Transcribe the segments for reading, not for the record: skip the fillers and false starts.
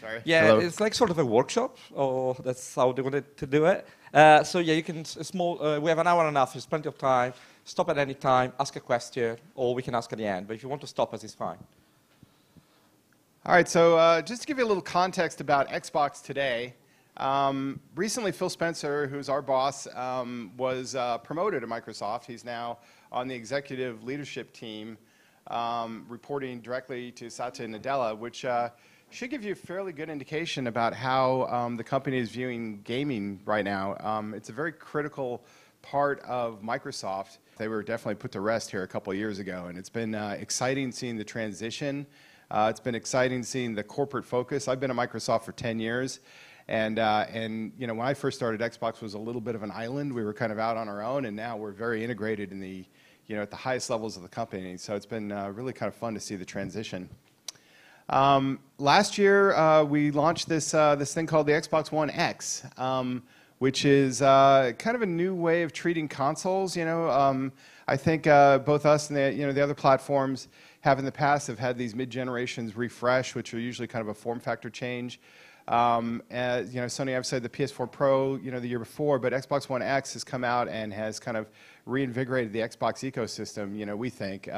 Sorry. Yeah, Hello. it's like sort of a workshop, or that's how they wanted to do it. So yeah, you can we have an hour and a half. There's plenty of time. Stop at any time, ask a question, or we can ask at the end. But if you want to stop us, it's fine. All right, so just to give you a little context about Xbox today, recently Phil Spencer, who's our boss, was promoted at Microsoft. He's now on the executive leadership team, reporting directly to Satya Nadella, which should give you a fairly good indication about how the company is viewing gaming right now. It's a very critical part of Microsoft. They were definitely put to rest here a couple of years ago, and it's been exciting seeing the transition. It's been exciting seeing the corporate focus. I've been at Microsoft for 10 years, and you know, when I first started, Xbox was a little bit of an island. We were kind of out on our own, and now we're very integrated in the, you know, at the highest levels of the company. So it's been really kind of fun to see the transition. Last year, we launched this thing called the Xbox One X, which is kind of a new way of treating consoles. You know, I think both us and the other platforms have in the past have had these mid-generations refresh, which are usually kind of a form factor change. You know, Sony obviously had the PS4 Pro, you know, the year before, but Xbox One X has come out and has kind of reinvigorated the Xbox ecosystem. You know, we think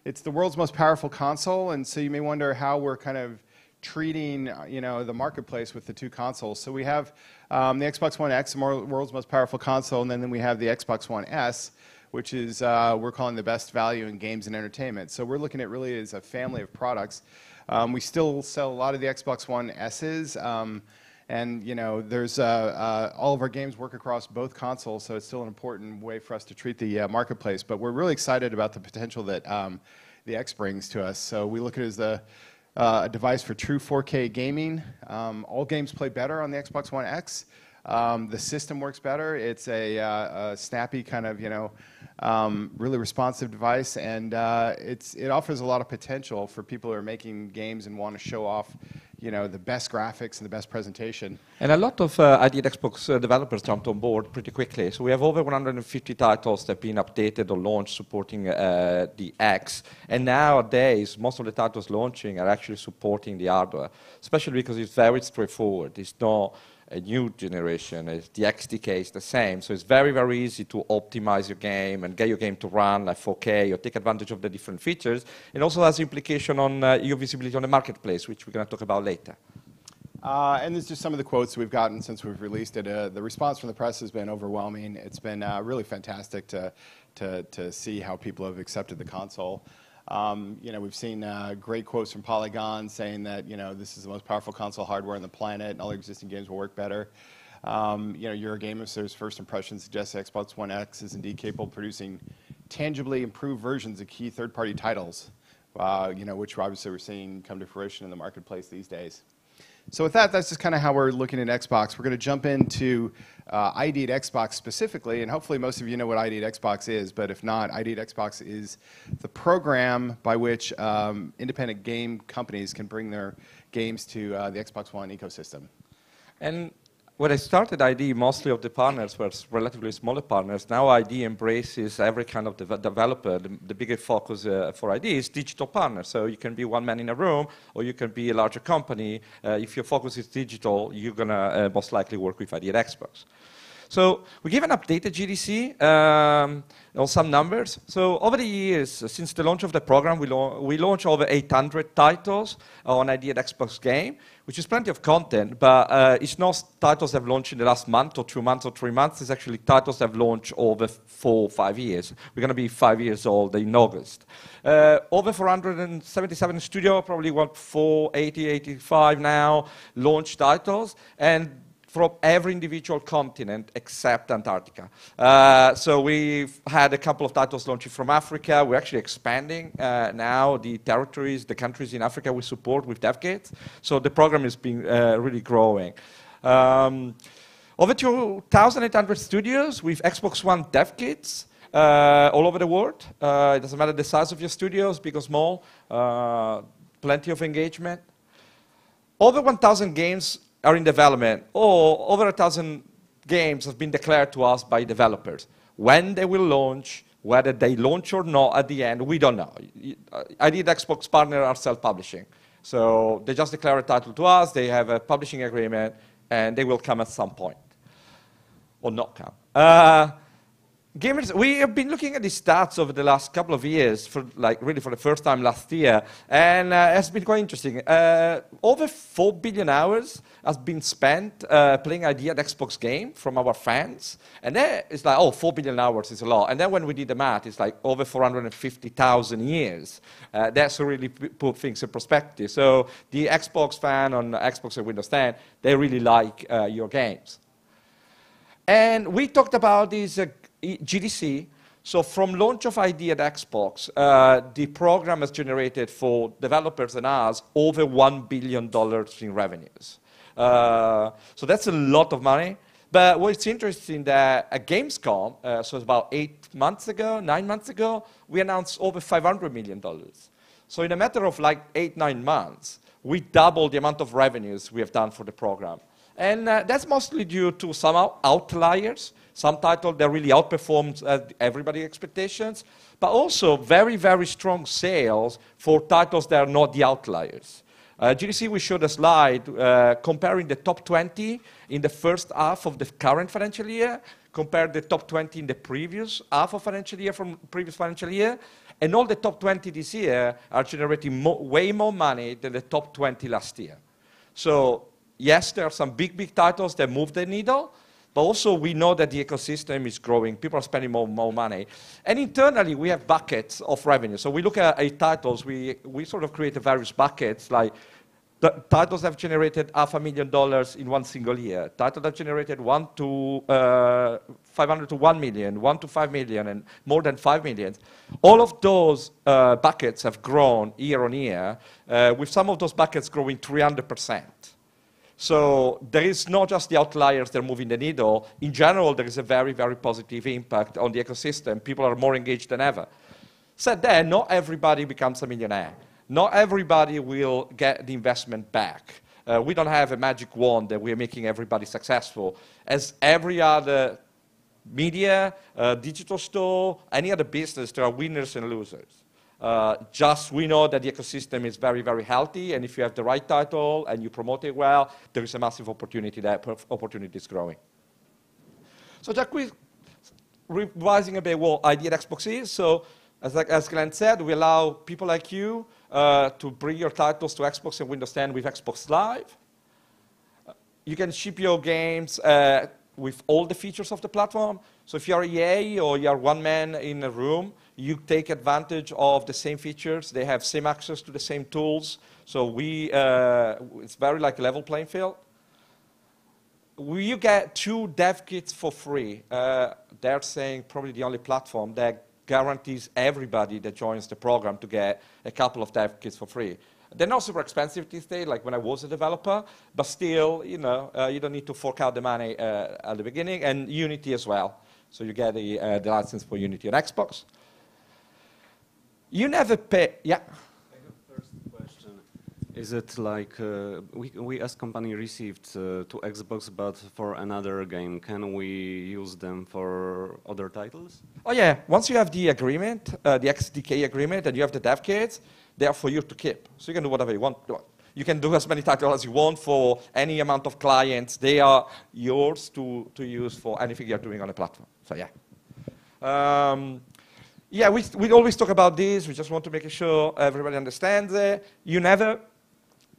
it's the world's most powerful console, and so you may wonder how we're kind of treating, you know, the marketplace with the two consoles. So we have the Xbox One X, the world's most powerful console, and then we have the Xbox One S, which is we're calling the best value in games and entertainment. So we're looking at really as a family of products. We still sell a lot of the Xbox One S's, and you know, there's all of our games work across both consoles, so it's still an important way for us to treat the marketplace. But we're really excited about the potential that the X brings to us. So we look at it as a device for true 4K gaming. All games play better on the Xbox One X. The system works better. It's a snappy kind of, you know, really responsive device, and it offers a lot of potential for people who are making games and want to show off, you know, the best graphics and the best presentation. And a lot of ID Xbox developers jumped on board pretty quickly. So we have over 150 titles that have been updated or launched supporting the X. And nowadays, most of the titles launching are actually supporting the hardware, especially because it's very straightforward. It's not a new generation. The XDK is the same, so it's very, very easy to optimize your game and get your game to run at 4K or take advantage of the different features. It also has implication on your visibility on the marketplace, which we're going to talk about later. And there's just some of the quotes we've gotten since we've released it. The response from the press has been overwhelming. It's been really fantastic to see how people have accepted the console. You know, we've seen great quotes from Polygon saying that, you know, this is the most powerful console hardware on the planet and all existing games will work better. You know, Eurogamer's first impression suggests Xbox One X is indeed capable of producing tangibly improved versions of key third-party titles, you know, which obviously we're seeing come to fruition in the marketplace these days. So with that, that's just kind of how we're looking at Xbox. We're going to jump into ID at Xbox specifically, and hopefully most of you know what ID at Xbox is, but if not, ID at Xbox is the program by which independent game companies can bring their games to the Xbox One ecosystem. And when I started ID, mostly of the partners were relatively smaller partners. Now ID embraces every kind of developer. The bigger focus for ID is digital partners. So you can be one man in a room, or you can be a larger company. If your focus is digital, you're going to most likely work with ID at Xbox. So we give an updated GDC on some numbers. So over the years, since the launch of the program, we launched over 800 titles on ID at Xbox game, which is plenty of content, but it's not titles that have launched in the last month or 2 months or 3 months. It's actually titles that have launched over 4 or 5 years. We're going to be 5 years old in August. Over 477 studio, probably what, 480, 85 now, launched titles, and from every individual continent except Antarctica. So we've had a couple of titles launching from Africa. We're actually expanding now the territories, the countries in Africa we support with dev kits. So the program has been really growing. Over 2,800 studios with Xbox One dev kits all over the world. It doesn't matter the size of your studios, big or small, plenty of engagement. Over 1,000 games are in development, or over 1,000 games have been declared to us by developers. When they will launch, whether they launch or not at the end, we don't know. ID Xbox partners are self-publishing. So they just declare a title to us, they have a publishing agreement, and they will come at some point, or not come. Gamers, we have been looking at the stats over the last couple of years, really for the first time last year, and it's been quite interesting. Over 4 billion hours has been spent playing ID at Xbox game from our fans, and then it's like, oh, 4 billion hours is a lot. And then when we did the math, it's like over 450,000 years. That's really put things in perspective. So the Xbox fan on Xbox and Windows 10, they really like your games. And we talked about this GDC. So from launch of ID at Xbox, the program has generated for developers and us over $1 billion in revenues. So that's a lot of money. But what's interesting that at Gamescom, so it's about 9 months ago, we announced over $500 million. So in a matter of like 8-9 months, we doubled the amount of revenues we have done for the program. And that's mostly due to some outliers, some titles that really outperformed everybody's expectations, but also very, very strong sales for titles that are not the outliers. GDC, we showed a slide comparing the top 20 in the first half of the current financial year, compared the top 20 in the previous half of financial year from previous financial year, and all the top 20 this year are generating way more money than the top 20 last year. So yes, there are some big titles that move the needle, but also we know that the ecosystem is growing. People are spending more money. And internally, we have buckets of revenue. So we look at titles. We sort of create various buckets, like the titles have generated $500,000 in one single year. Titles have generated 500 to 1 million, 1 to 5 million, and more than 5 million. All of those buckets have grown year on year, with some of those buckets growing 300%. So there is not just the outliers that are moving the needle. In general, there is a very, very positive impact on the ecosystem. People are more engaged than ever. Said that, not everybody becomes a millionaire. Not everybody will get the investment back. We don't have a magic wand that we're making everybody successful. As every other media, digital store, any other business, there are winners and losers. Just we know that the ecosystem is very, very healthy, and if you have the right title and you promote it well, there is a massive opportunity there. Opportunity is growing. So just quick revising a bit what ID at Xbox is. So as Glenn said, we allow people like you to bring your titles to Xbox and Windows 10 with Xbox Live. You can ship your games with all the features of the platform. So if you're EA or you're one man in a room, you take advantage of the same features. They have same access to the same tools. So it's very like a level playing field. You get 2 dev kits for free. They're saying probably the only platform that guarantees everybody that joins the program to get a couple of dev kits for free. They're not super expensive these days, like when I was a developer, but still, you don't need to fork out the money at the beginning, and Unity as well. So you get the license for Unity on Xbox. You never pay, yeah? I have first question. Is it like we as company received to Xbox, but for another game, can we use them for other titles? Oh yeah, once you have the agreement, the XDK agreement, and you have the dev kits, they are for you to keep. So you can do whatever you want. You can do as many titles as you want for any amount of clients. They are yours to use for anything you're doing on a platform. So yeah. Yeah, we always talk about this. We just want to make sure everybody understands it. You never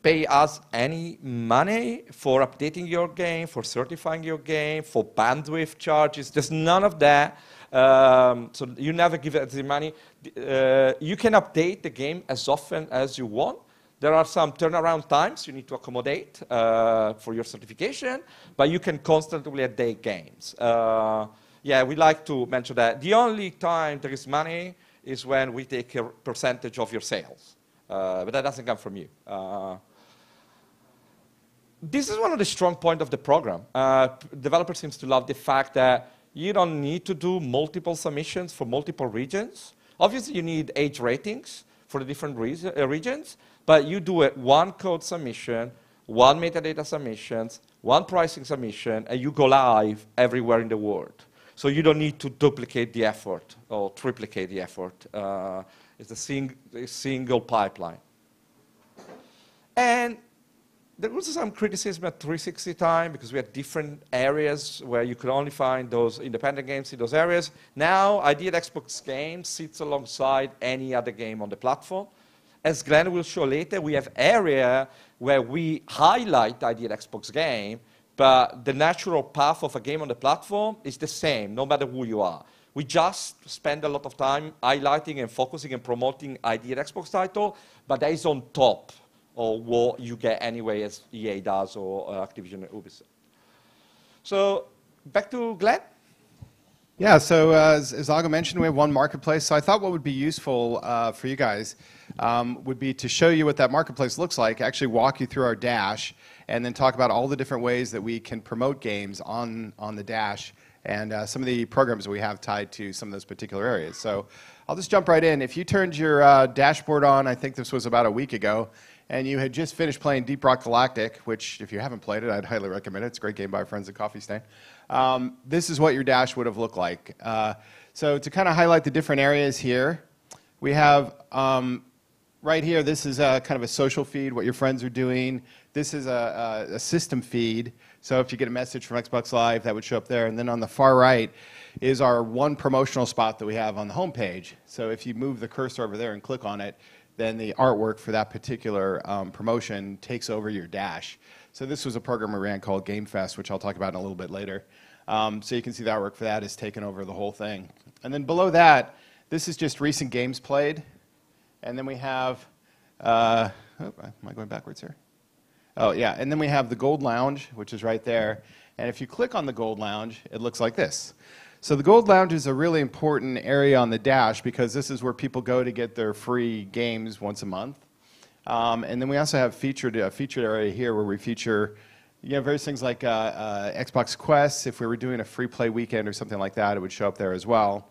pay us any money for updating your game, for certifying your game, for bandwidth charges. There's none of that. So you never give us the money. You can update the game as often as you want. There are some turnaround times you need to accommodate for your certification, but you can constantly update games. Yeah, we like to mention that. The only time there is money is when we take a percentage of your sales. But that doesn't come from you. This is one of the strong points of the program. Developers seem to love the fact that you don't need to do multiple submissions for multiple regions. Obviously, you need age ratings for the different regions, but you do it one code submission, one metadata submissions, one pricing submission, and you go live everywhere in the world. So you don't need to duplicate the effort or triplicate the effort. It's a single pipeline. And there was some criticism at 360 time because we had different areas where you could only find those independent games in those areas. Now, ID at Xbox Games sits alongside any other game on the platform. As Glenn will show later, we have area where we highlight ID at Xbox Game, but the natural path of a game on the platform is the same, no matter who you are. We just spend a lot of time highlighting and focusing and promoting ID at Xbox title, but that is on top of what you get anyway as EA does or Activision and Ubisoft. So back to Glenn. Yeah, so as Ago mentioned, we have one marketplace. So I thought what would be useful for you guys would be to show you what that marketplace looks like, actually walk you through our dash, and then talk about all the different ways that we can promote games on the dash and some of the programs that we have tied to some of those particular areas. So I'll just jump right in. If you turned your dashboard on, I think this was about a week ago, and you had just finished playing Deep Rock Galactic, which if you haven't played it, I'd highly recommend it. It's a great game by our friends at Coffee Stain. This is what your dash would have looked like. So to kind of highlight the different areas here, we have right here, this is kind of a social feed, what your friends are doing. This is a system feed. So if you get a message from Xbox Live, that would show up there. And then on the far right is our one promotional spot that we have on the home page. So if you move the cursor over there and click on it, then the artwork for that particular promotion takes over your dash. So this was a program we ran called Game Fest, which I'll talk about in a little bit later. So you can see the artwork for that has taken over the whole thing. And then below that, this is just recent games played. And then we have, am I going backwards here? Oh, yeah, and then we have the Gold Lounge, which is right there. And if you click on the Gold Lounge, it looks like this. So the Gold Lounge is a really important area on the dash because this is where people go to get their free games once a month. And then we also have a featured area here where we feature various things like Xbox Quests. If we were doing a free play weekend or something like that, it would show up there as well.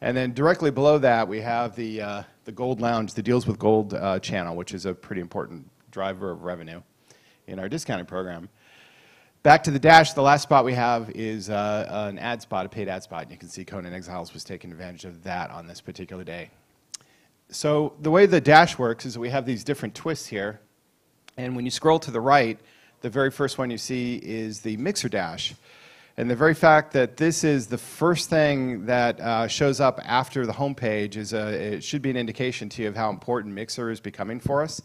And then directly below that, we have the Gold Lounge, the Deals with Gold channel, which is a pretty important driver of revenue in our discounting program. Back to the dash, the last spot we have is an ad spot, a paid ad spot. And you can see Conan Exiles was taking advantage of that on this particular day. So the way the dash works is that we have these different twists here. And when you scroll to the right, the very first one you see is the Mixer dash. And the very fact that this is the first thing that shows up after the home page it should be an indication to you of how important Mixer is becoming for us.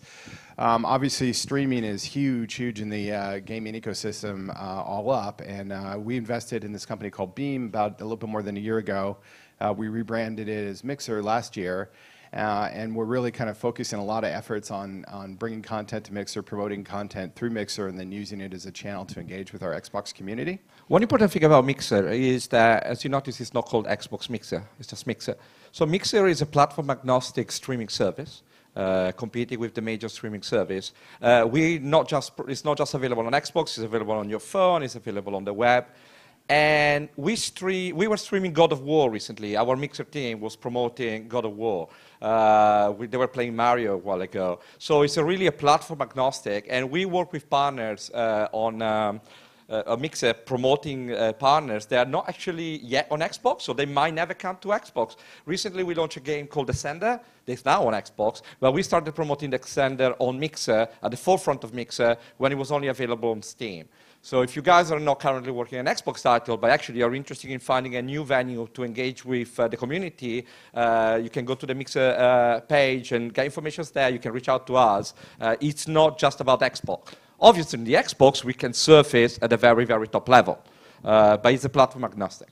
Obviously, streaming is huge in the gaming ecosystem all up. And we invested in this company called Beam about a little bit more than a year ago. We rebranded it as Mixer last year. And we're really kind of focusing a lot of efforts on bringing content to Mixer, promoting content through Mixer, and then using it as a channel to engage with our Xbox community. One important thing about Mixer is that, as you notice, it's not called Xbox Mixer. It's just Mixer. So Mixer is a platform-agnostic streaming service, competing with the major streaming service. It's not just available on Xbox. It's available on your phone. It's available on the web. And we were streaming God of War recently. Our Mixer team was promoting God of War. They were playing Mario a while ago. So it's really a platform agnostic. And we work with partners on a Mixer promoting partners. They are not actually yet on Xbox, so they might never come to Xbox. Recently, we launched a game called Descender. It's now on Xbox, but we started promoting Descender on Mixer, at the forefront of Mixer, when it was only available on Steam. So if you guys are not currently working on an Xbox title, but actually are interested in finding a new venue to engage with the community, you can go to the Mixer page and get information there. You can reach out to us. It's not just about Xbox. Obviously, in the Xbox, we can surface at a very, very top level, but it's a platform agnostic.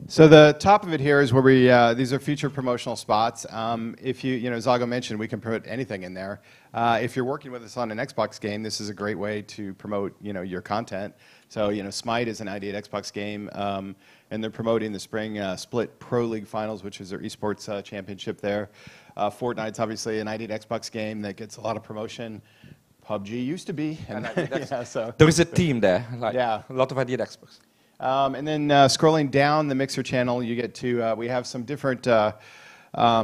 So the top of it here is where these are featured promotional spots. If Zago mentioned, we can promote anything in there. If you're working with us on an Xbox game, this is a great way to promote, your content. So, Smite is an ID at Xbox game, and they're promoting the spring Split Pro League Finals, which is their esports championship there. Fortnite's obviously an ID at Xbox game that gets a lot of promotion. PUBG used to be. And so there is a team there, a lot of ID at Xbox. And then scrolling down the Mixer channel, you get to, we have some different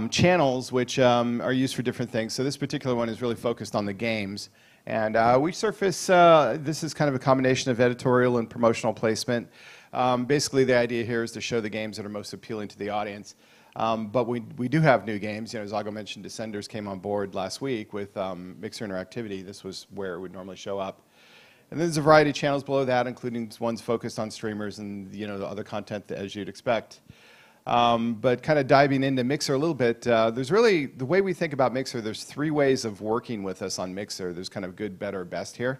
channels which are used for different things. So this particular one is really focused on the games. And we surface, this is kind of a combination of editorial and promotional placement. Basically, the idea here is to show the games that are most appealing to the audience. But we do have new games. You know, Zago mentioned Descenders came on board last week with Mixer Interactivity. This was where it would normally show up. And there's a variety of channels below that, including ones focused on streamers and, you know, the other content that, as you'd expect. But kind of diving into Mixer a little bit, there's really, the way we think about Mixer, there's 3 ways of working with us on Mixer. There's kind of good, better, best here.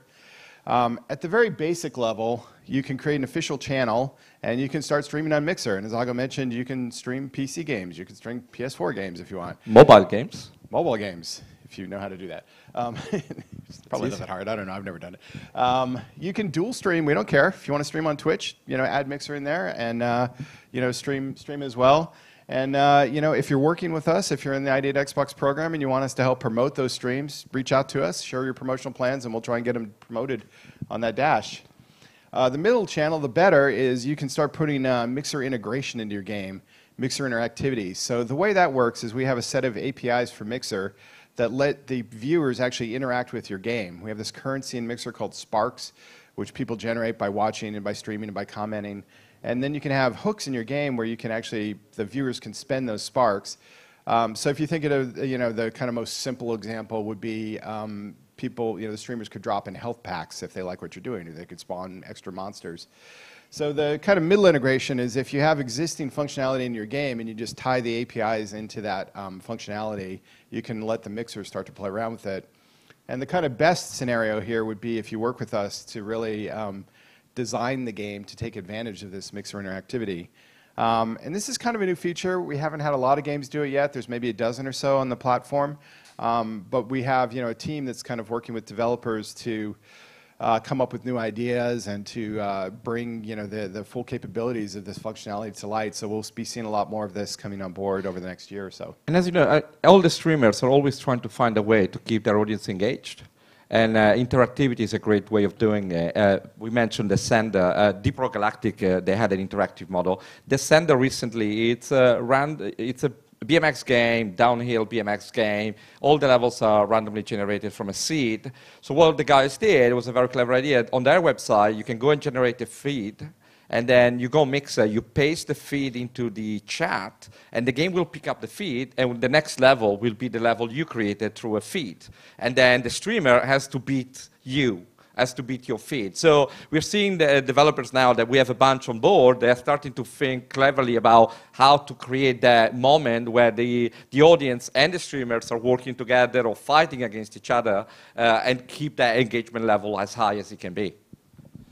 At the very basic level, you can create an official channel and you can start streaming on Mixer. And as Zago mentioned, you can stream PC games. You can stream PS4 games if you want. Mobile games. Mobile games, if you know how to do that. It's probably not that hard. I don't know. I've never done it. You can dual stream. We don't care. If you want to stream on Twitch, you know, add Mixer in there and, you know, stream as well. And, you know, if you're working with us, if you're in the ID at Xbox program and you want us to help promote those streams, reach out to us, share your promotional plans, and we'll try and get them promoted on that dash. The middle channel, the better, is you can start putting Mixer integration into your game, Mixer Interactivity. So the way that works is we have a set of APIs for Mixer that let the viewers actually interact with your game. We have this currency in Mixer called Sparks, which people generate by watching and by streaming and by commenting. And then you can have hooks in your game where you can actually, the viewers can spend those sparks. So if you think of, you know, the kind of most simple example would be people, you know, the streamers could drop in health packs if they like what you're doing, or they could spawn extra monsters. So the kind of middle integration is if you have existing functionality in your game and you just tie the APIs into that functionality, you can let the Mixer start to play around with it. And the kind of best scenario here would be if you work with us to really design the game to take advantage of this Mixer interactivity. And this is kind of a new feature. We haven't had a lot of games do it yet. There's maybe a dozen or so on the platform. But we have, you know, a team that's kind of working with developers to come up with new ideas and to bring, you know, the full capabilities of this functionality to light. So we'll be seeing a lot more of this coming on board over the next year or so. And as you know, all the streamers are always trying to find a way to keep their audience engaged. And interactivity is a great way of doing it. We mentioned Descender. Deep Rock Galactic, they had an interactive model. Descender recently, it's a BMX game, downhill BMX game. All the levels are randomly generated from a seed. So what the guys did was a very clever idea. On their website, you can go and generate a feed. And then you go Mixer, you paste the feed into the chat, and the game will pick up the feed, and the next level will be the level you created through a feed. And then the streamer has to beat you, has to beat your feed. So we're seeing the developers now that we have a bunch on board. They're starting to think cleverly about how to create that moment where the audience and the streamers are working together or fighting against each other and keep that engagement level as high as it can be.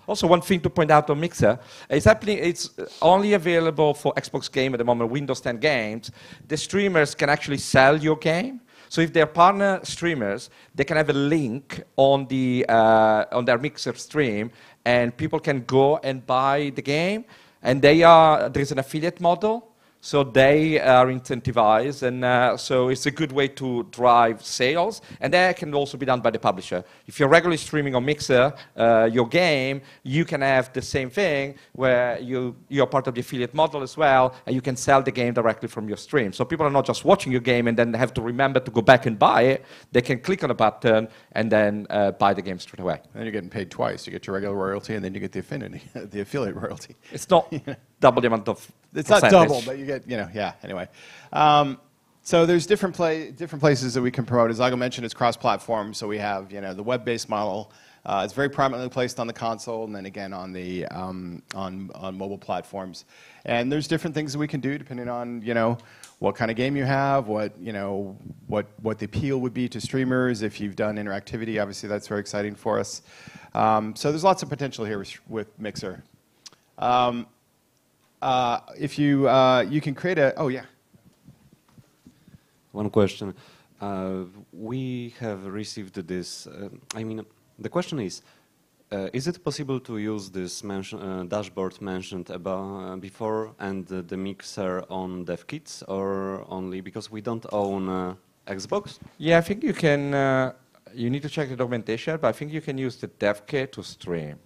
Also, one thing to point out on Mixer, it's only available for Xbox game at the moment, Windows 10 games. The streamers can actually sell your game. So if they're partner streamers, they can have a link on their Mixer stream, and people can go and buy the game. And there's an affiliate model. So they are incentivized, and so it's a good way to drive sales. And that can also be done by the publisher. If you're regularly streaming on Mixer your game, you can have the same thing where you're part of the affiliate model as well, and you can sell the game directly from your stream. So people are not just watching your game and then have to remember to go back and buy it. They can click on a button and then buy the game straight away. And you're getting paid twice. You get your regular royalty, and then you get the affiliate royalty. It's not double the amount of It's percentage. not double, but you get, you know, yeah, anyway. So there's different places that we can promote. As Zago mentioned, it's cross-platform, so we have, you know, the web-based model. It's very prominently placed on the console, and then again on the on mobile platforms. And there's different things that we can do depending on, you know, what kind of game you have, what the appeal would be to streamers. If you've done interactivity, obviously that's very exciting for us. So there's lots of potential here with Mixer. If you can create a, oh yeah. One question. We have received this, the question is it possible to use this dashboard mentioned before and the Mixer on dev kits, or only because we don't own Xbox? Yeah, I think you can, you need to check the documentation, but I think you can use the dev kit to stream.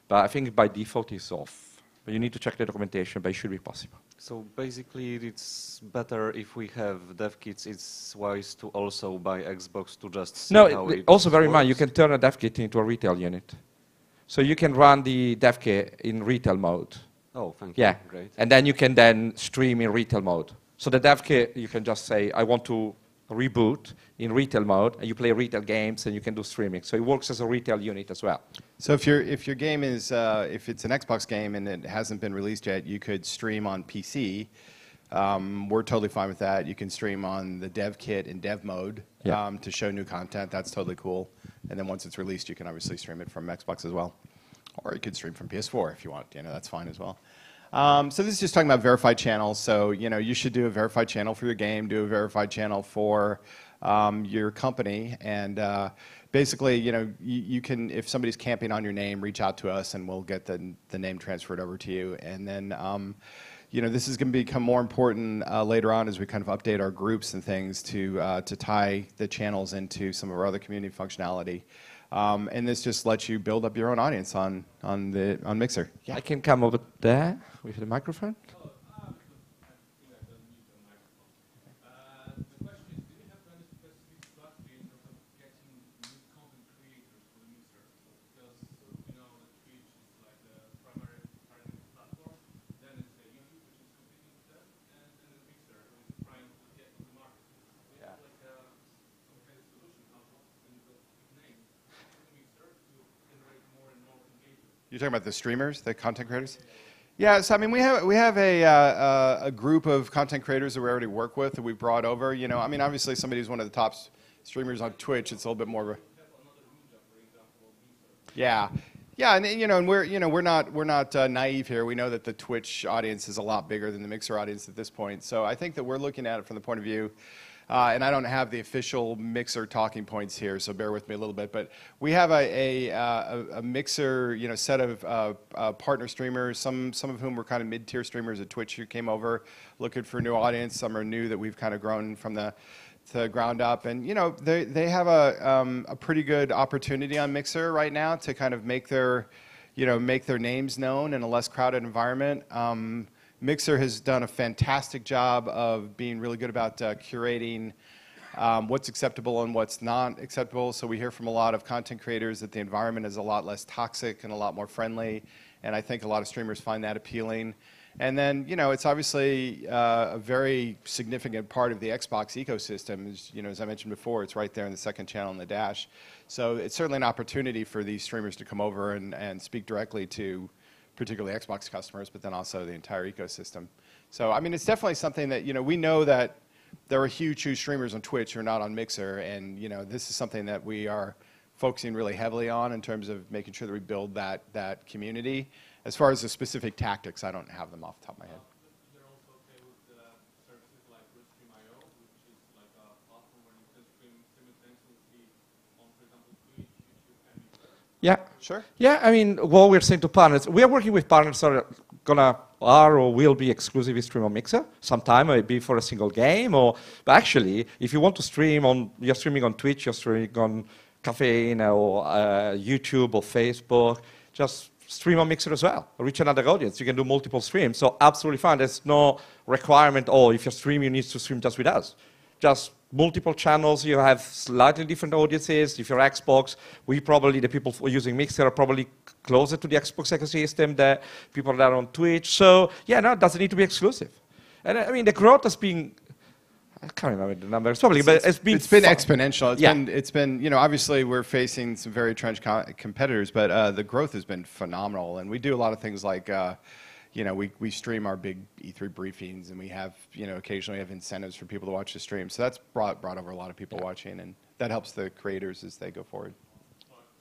But I think by default it's off. But you need to check the documentation, but it should be possible. So basically it's better if we have dev kits, it's wise to also buy Xbox to just see how it also bear in works. mind, you can turn a dev kit into a retail unit. So you can run the dev kit in retail mode. Oh, thank you. Yeah, Great. and then you can then stream in retail mode. So the dev kit, you can just say, I want to reboot in retail mode, and you play retail games, and you can do streaming. So it works as a retail unit as well. So if your game is if it's an Xbox game and it hasn't been released yet, you could stream on PC. We're totally fine with that. You can stream on the dev kit in dev mode to show new content. That's totally cool. And then once it's released, you can obviously stream it from Xbox as well, or you could stream from PS4 if you want. That's fine as well. So this is just talking about verified channels. So you should do a verified channel for your game, do a verified channel for your company, and basically, you can, if somebody's camping on your name, reach out to us, and we'll get the name transferred over to you. And then, this is going to become more important later on as we kind of update our groups and things to tie the channels into some of our other community functionality. And this just lets you build up your own audience on Mixer. Yeah. I can come over there with the microphone. You're talking about the streamers, the content creators? Yeah, so I mean, we have a group of content creators that we already work with that we brought over. I mean, obviously somebody who's one of the top streamers on Twitch, it's a little bit more of a. Yeah, and and we're not naive here. We know that the Twitch audience is a lot bigger than the Mixer audience at this point. So I think that we're looking at it from the point of view. And I don't have the official Mixer talking points here, so bear with me a little bit. But we have a Mixer, set of partner streamers. Some of whom were kind of mid-tier streamers at Twitch who came over looking for a new audience. Some are new that we've kind of grown from the ground up. And they have a pretty good opportunity on Mixer right now to kind of make their names known in a less crowded environment. Mixer has done a fantastic job of being really good about curating what's acceptable and what's not acceptable. So we hear from a lot of content creators that the environment is a lot less toxic and a lot more friendly. And I think a lot of streamers find that appealing. And then, it's obviously a very significant part of the Xbox ecosystem. As I mentioned before, it's right there in the second channel in the dash. So it's certainly an opportunity for these streamers to come over and speak directly to particularly Xbox customers, but then also the entire ecosystem. So, I mean, it's definitely something that, we know that there are huge streamers on Twitch who are not on Mixer, and, this is something that we are focusing really heavily on in terms of making sure that we build that community. As far as the specific tactics, I don't have them off the top of my head. They're also okay with services like Restream.io, which is like a platform where you can stream simultaneously on, for example, Twitch, YouTube, and Mixer. Yeah. Sure. Yeah, I mean, what we're saying to partners, we are working with partners that are or will be exclusively stream on Mixer sometime, maybe for a single game, but actually, if you want to stream you're streaming on Twitch, you're streaming on Caffeine or YouTube or Facebook, just stream on Mixer as well, reach another audience. You can do multiple streams, so absolutely fine. There's no requirement, if you're streaming, you need to stream just with us. Just multiple channels, you have slightly different audiences. If you're Xbox, the people using Mixer are probably closer to the Xbox ecosystem than people that are on Twitch. So, yeah, no, it doesn't need to be exclusive. And I mean, the growth has been, I can't remember the numbers probably, but it's been exponential. It's been, obviously we're facing some very entrenched competitors, but the growth has been phenomenal. And we do a lot of things like, we stream our big E3 briefings, and we have, occasionally have incentives for people to watch the stream. So that's brought over a lot of people watching, and that helps the creators as they go forward.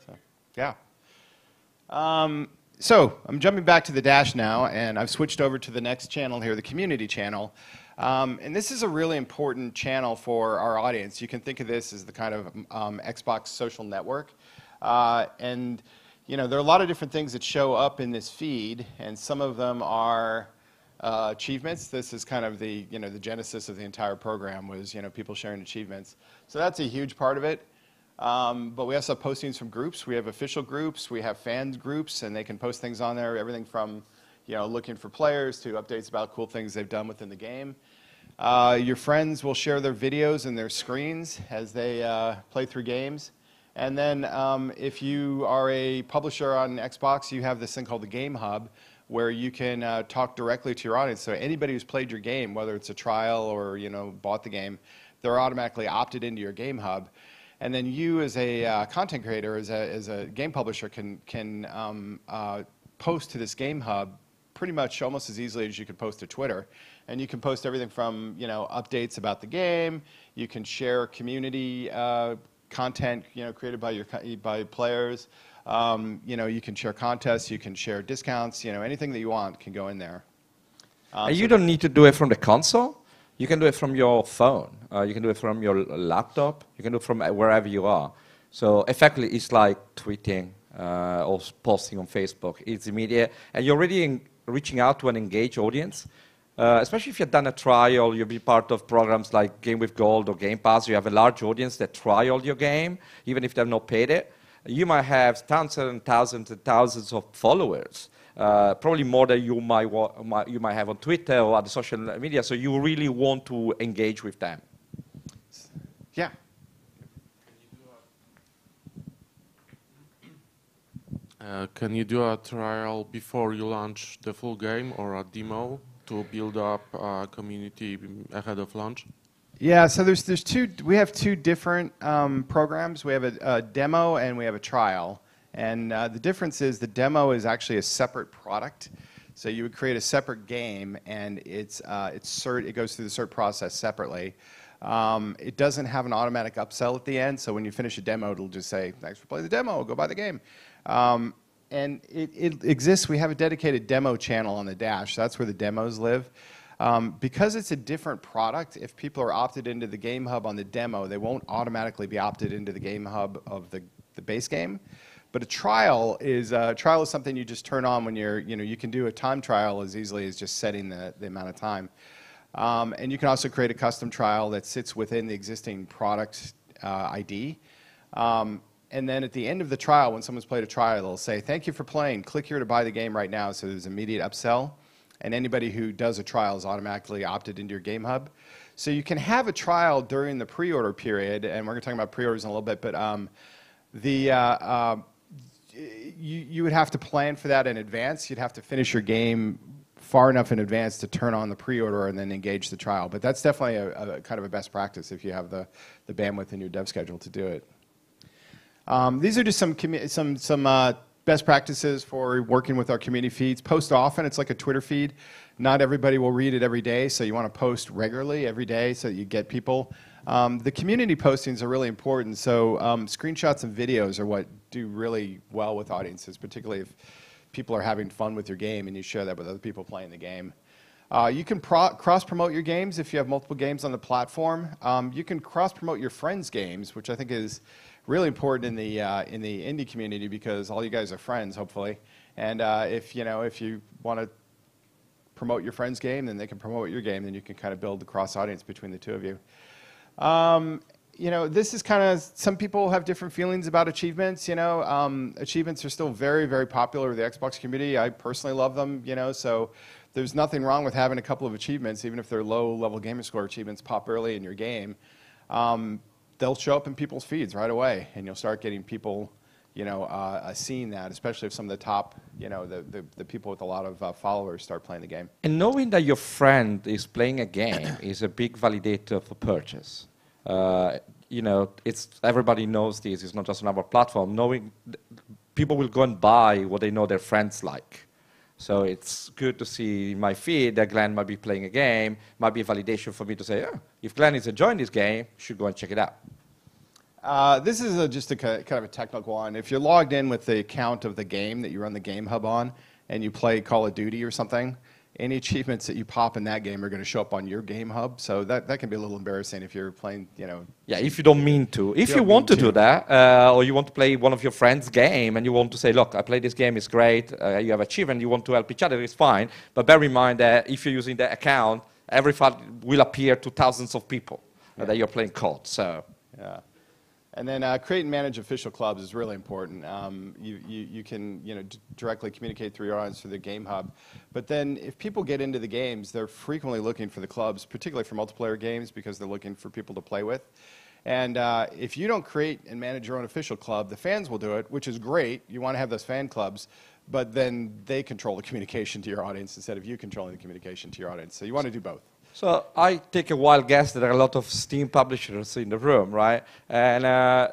So, yeah. So I'm jumping back to the dash now, and I've switched over to the next channel here, the community channel. And this is a really important channel for our audience. You can think of this as the kind of Xbox social network. And there are a lot of different things that show up in this feed, and some of them are achievements. This is kind of the genesis of the entire program was people sharing achievements. So that's a huge part of it. But we also have postings from groups. We have official groups. We have fans groups, and they can post things on there. Everything from looking for players to updates about cool things they've done within the game. Your friends will share their videos and their screens as they play through games. And then if you are a publisher on Xbox, you have this thing called the Game Hub, where you can talk directly to your audience. So anybody who's played your game, whether it's a trial or bought the game, they're automatically opted into your game hub. And then you, as a content creator, as a game publisher, can post to this game hub pretty much almost as easily as you could post to Twitter. And you can post everything from updates about the game. You can share community content created by players. You can share contests. You can share discounts. Anything that you want can go in there. And you don't need to do it from the console. You can do it from your phone. You can do it from your laptop. You can do it from wherever you are. So effectively, it's like tweeting or posting on Facebook. It's immediate. And you're already reaching out to an engaged audience. Especially if you've done a trial, you'll be part of programs like Game with Gold or Game Pass. You have a large audience that trialed your game, even if they've not paid it. You might have thousands and thousands and thousands of followers. Probably more than you might have on Twitter or other social media, so you really want to engage with them. Yeah. Can you do a trial before you launch the full game or a demo to build up a community ahead of launch? Yeah, so we have two different programs. We have a demo and we have a trial. And the difference is the demo is actually a separate product. So you would create a separate game, and it goes through the cert process separately. It doesn't have an automatic upsell at the end, so when you finish a demo, it'll just say, thanks for playing the demo, go buy the game. And it exists. We have a dedicated demo channel on the dash. That's where the demos live. Because it's a different product, if people are opted into the Game Hub on the demo, they won't automatically be opted into the Game Hub of the base game. But a trial is something you just turn on when you can do a time trial as easily as just setting the amount of time. And you can also create a custom trial that sits within the existing product ID. And then at the end of the trial, when someone's played a trial, they'll say, thank you for playing. Click here to buy the game right now. So there's immediate upsell. And anybody who does a trial is automatically opted into your Game Hub. So you can have a trial during the pre-order period, and we're going to talk about pre-orders in a little bit, but you would have to plan for that in advance. You'd have to finish your game far enough in advance to turn on the pre-order and then engage the trial. But that's definitely a kind of a best practice if you have the bandwidth in your dev schedule to do it. These are just some best practices for working with our community feeds. Post often. It's like a Twitter feed. Not everybody will read it every day, so you want to post regularly every day so that you get people. The community postings are really important. So screenshots and videos are what do really well with audiences, particularly if people are having fun with your game and you share that with other people playing the game. You can cross-promote your games if you have multiple games on the platform. You can cross-promote your friends' games, which I think is really important in the indie community because all you guys are friends, hopefully. And if you want to promote your friend's game, then they can promote your game, then you can kind of build the cross-audience between the two of you. This is kind of, some people have different feelings about achievements. Achievements are still very, very popular with the Xbox community. I personally love them, so there's nothing wrong with having a couple of achievements, even if they're low-level gamer score achievements pop early in your game. They'll show up in people's feeds right away, and you'll start getting people, seeing that, especially if some of the top, the people with a lot of followers start playing the game. And knowing that your friend is playing a game is a big validator for purchase. Everybody knows this. It's not just another platform. Knowing people will go and buy what they know their friends like. So it's good to see in my feed that Glenn might be playing a game. Might be a validation for me to say, if Glenn is enjoying this game, you should go and check it out. This is just a kind of a technical one. If you're logged in with the account of the game that you run the Game Hub on, and you play Call of Duty or something, any achievements that you pop in that game are going to show up on your Game Hub. So that can be a little embarrassing if you're playing, Yeah, if you don't mean to. If you want to do that, or you want to play one of your friends' game, and you want to say, look, I played this game, it's great, you have achievement, you want to help each other, it's fine. But bear in mind that if you're using that account, every file will appear to thousands of people that you're playing COD. So. Yeah. And then create and manage official clubs is really important. You can directly communicate through your audience through the Game Hub. But then if people get into the games, they're frequently looking for the clubs, particularly for multiplayer games, because they're looking for people to play with. And if you don't create and manage your own official club, the fans will do it, which is great. You want to have those fan clubs. but then they control the communication to your audience instead of you controlling the communication to your audience. So you want to do both. So I take a wild guess that there are a lot of Steam publishers in the room, right? And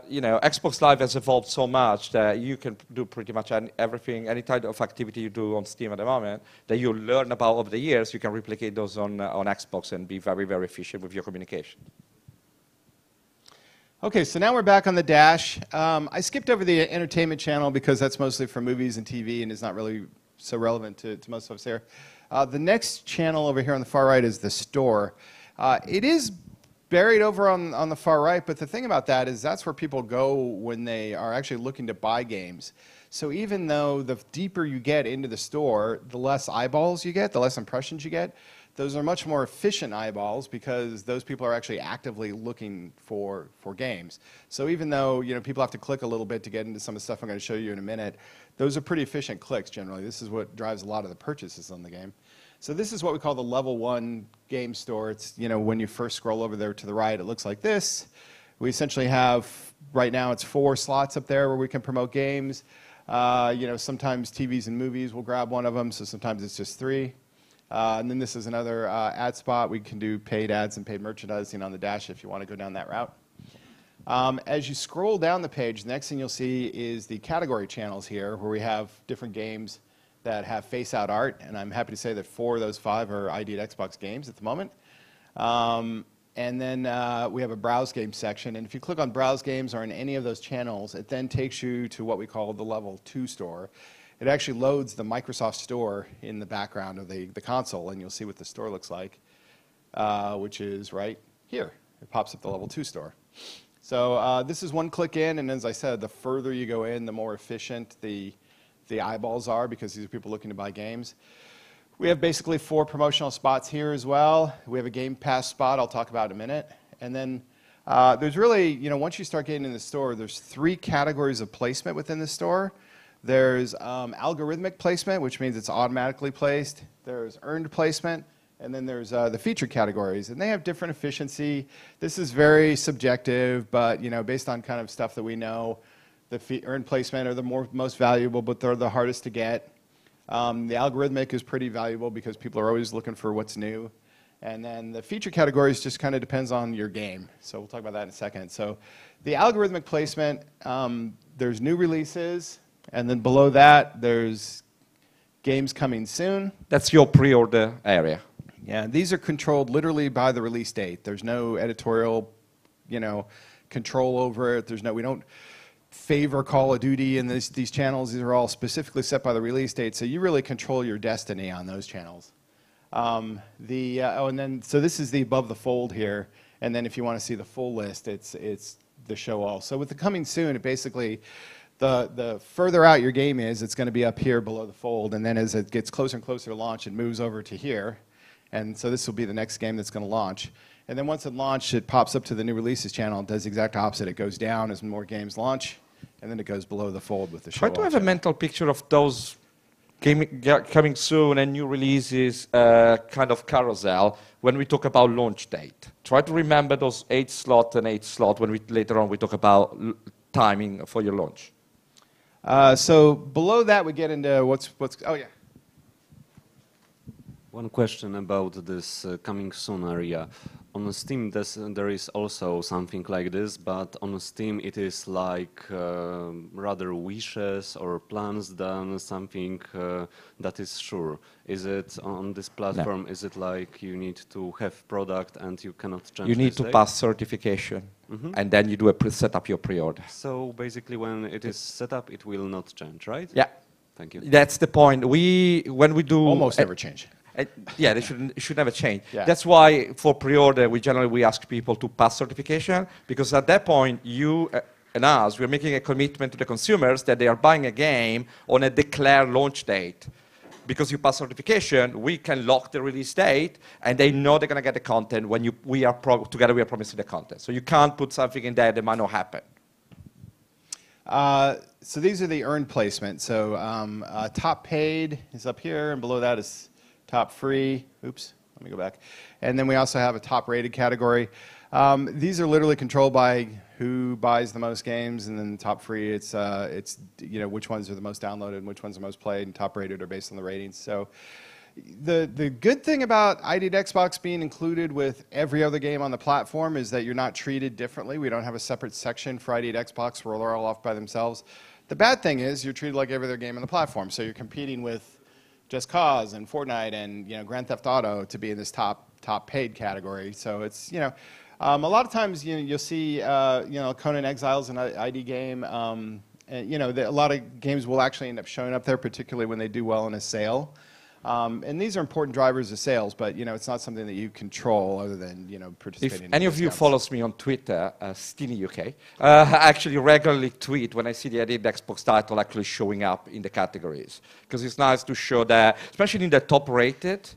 you know, Xbox Live has evolved so much that you can do pretty much everything, any type of activity you do on Steam at the moment that you learn about over the years, you can replicate those on Xbox and be very, very efficient with your communication. Okay, so now we're back on the dash. I skipped over the entertainment channel because that's mostly for movies and TV and is not really so relevant to most of us here. The next channel over here on the far right is the store. It is buried over on the far right, but the thing about that is that's where people go when they are actually looking to buy games. So even though the deeper you get into the store, the less eyeballs you get, the less impressions you get, those are much more efficient eyeballs because those people are actually actively looking for games. So even though people have to click a little bit to get into some of the stuff I'm going to show you in a minute, those are pretty efficient clicks generally. This is what drives a lot of the purchases on the game. So this is what we call the level 1 game store. It's when you first scroll over there to the right, it looks like this. We essentially have, right now it's 4 slots up there where we can promote games. Sometimes TVs and movies will grab one of them, so sometimes it's just 3. And then this is another ad spot. We can do paid ads and paid merchandising on the dash if you want to go down that route. As you scroll down the page, the next thing you'll see is the category channels here, where we have different games that have face-out art, and I'm happy to say that 4 of those 5 are ID at Xbox games at the moment. And then we have a browse game section, and if you click on browse games or in any of those channels, it then takes you to what we call the level 2 store. It actually loads the Microsoft Store in the background of the console, and you'll see what the store looks like, which is right here. It pops up the level 2 store. So this is one click in, and as I said, the further you go in, the more efficient the eyeballs are because these are people looking to buy games. We have basically 4 promotional spots here as well. We have a Game Pass spot I'll talk about in a minute. And then there's really, once you start getting in the store, there's 3 categories of placement within the store. There's algorithmic placement, which means it's automatically placed. There's earned placement. And then there's the featured categories. And they have different efficiency. This is very subjective, but based on kind of stuff that we know, the earned placement are the most valuable, but they're the hardest to get. The algorithmic is pretty valuable because people are always looking for what's new. And then the feature categories just kind of depends on your game. So we'll talk about that in a second. So the algorithmic placement, there's new releases. And then below that, there's games coming soon. That's your pre-order area. Yeah, these are controlled literally by the release date. There's no editorial, control over it. We don't favor Call of Duty in these channels. These are all specifically set by the release date, so you really control your destiny on those channels. So this is the above the fold here, and then if you want to see the full list, it's the show all. So with the coming soon, it basically, the further out your game is, it's going to be up here below the fold, and then as it gets closer and closer to launch, it moves over to here. And so this will be the next game that's going to launch. And then once it launched, it pops up to the new releases channel and does the exact opposite. It goes down as more games launch, and then it goes below the fold with the show. Try to have a mental picture of those coming soon and new releases kind of carousel when we talk about launch date. Try to remember those 8 slot and 8 slot when later on we talk about timing for your launch. So below that we get into what's oh yeah. One question about this coming soon area. On Steam, there is also something like this, but on Steam it is like rather wishes or plans than something that is sure. Is it on this platform? No. Is it like you need to have product and you cannot change? You need to pass certification, and then you do set up your pre-order. So basically, when it is set up, it will not change, right? Yeah. Thank you. That's the point. When we do almost never change. Yeah, they should never change. Yeah. That's why for pre-order, we ask people to pass certification, because at that point, you and us, we're making a commitment to the consumers that they are buying a game on a declared launch date. Because you pass certification, we can lock the release date, and they know they're going to get the content when we are promising the content. So you can't put something in there that might not happen. So these are the earned placement. So top paid is up here, and below that is top free. Oops, Let me go back. And then we also have a top-rated category. These are literally controlled by who buys the most games, and then the top free, it's you know, which ones are the most downloaded and which ones are most played, and top-rated are based on the ratings. So the good thing about ID at Xbox being included with every other game on the platform is that you're not treated differently. We don't have a separate section for ID at Xbox where they're all off by themselves. The bad thing is you're treated like every other game on the platform, so you're competing with Just Cause and Fortnite and, you know, Grand Theft Auto to be in this top paid category. So it's, you know, a lot of times, you know, you'll see, you know, Conan Exiles, an ID game. And, you know, a lot of games will actually end up showing up there, particularly when they do well in a sale. And these are important drivers of sales, but, you know, it's not something that you control other than, you know, participating in If any of you discounts. follows me on Twitter, Steeny UK, I actually regularly tweet when I see the ID Xbox title actually showing up in the categories. Because it's nice to show that, especially in the top rated,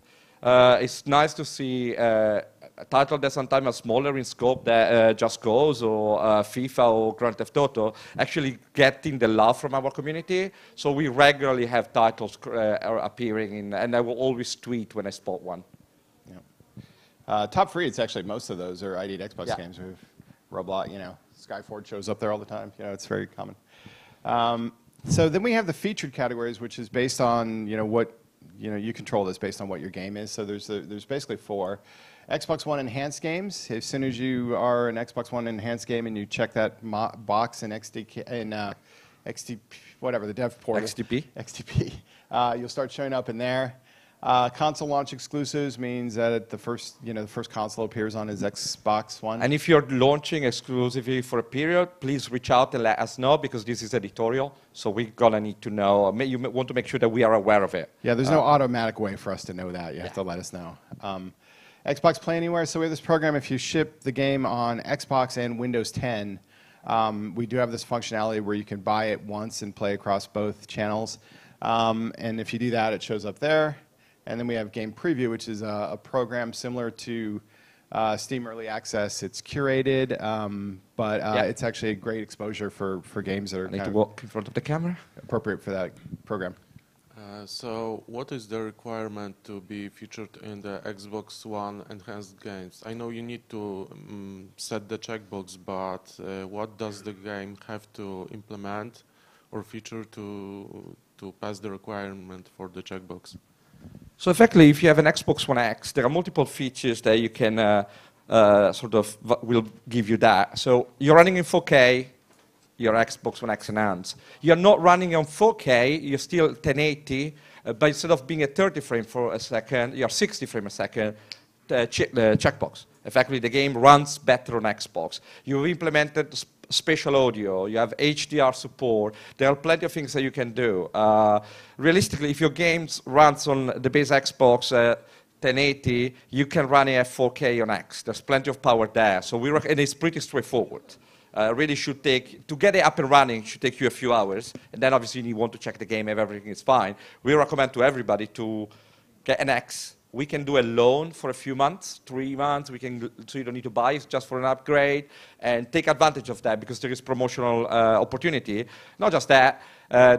it's nice to see a title that sometimes are smaller in scope that Just Cause or FIFA or Grand Theft Auto actually getting the love from our community. So we regularly have titles appearing in, and I will always tweet when I spot one. Yeah. Top free, it's actually most of those are ID at Xbox Yeah. games. We've Roblox, you know, Skyford shows up there all the time. You know, it's very common. So then we have the featured categories, which is based on, you know, what, you know, you control this based on what your game is. So there's basically 4. Xbox One enhanced games. As soon as you are an Xbox One enhanced game and you check that box in XD, whatever, the dev portal. XDP. You'll start showing up in there. Console launch exclusives means that the first console appears on his Xbox One. And if you're launching exclusively for a period, please reach out and let us know, because this is editorial, so we're gonna need to know. You want to make sure that we are aware of it. Yeah, there's no automatic way for us to know that. You have to let us know. Xbox Play Anywhere. So we have this program. If you ship the game on Xbox and Windows 10, we do have this functionality where you can buy it once and play across both channels. And if you do that, it shows up there. And then we have Game Preview, which is a program similar to Steam Early Access. It's curated, but it's actually a great exposure for games that are I need to walk in front of the camera. appropriate for that program. So what is the requirement to be featured in the Xbox One enhanced games? I know you need to set the checkbox, but what does the game have to implement or feature to pass the requirement for the checkbox? So effectively, if you have an Xbox One X, there are multiple features that you can will give you that. So you're running in 4K, your Xbox One X enhanced. You're not running on 4K, you're still 1080, but instead of being at 30 frames for a second, you're 60 frames a second, checkbox. Effectively, the game runs better on Xbox. You've implemented spatial audio, you have HDR support, there are plenty of things that you can do. Realistically, if your game runs on the base Xbox 1080, you can run it at 4K on X. There's plenty of power there, so and it's pretty straightforward. Really should take, to get it up and running, should take you a few hours, and then obviously you want to check the game if everything is fine. We recommend to everybody to get an X. We can do a loan for a few months, 3 months, so you don't need to buy, it's just for an upgrade, and take advantage of that because there is promotional opportunity. Not just that,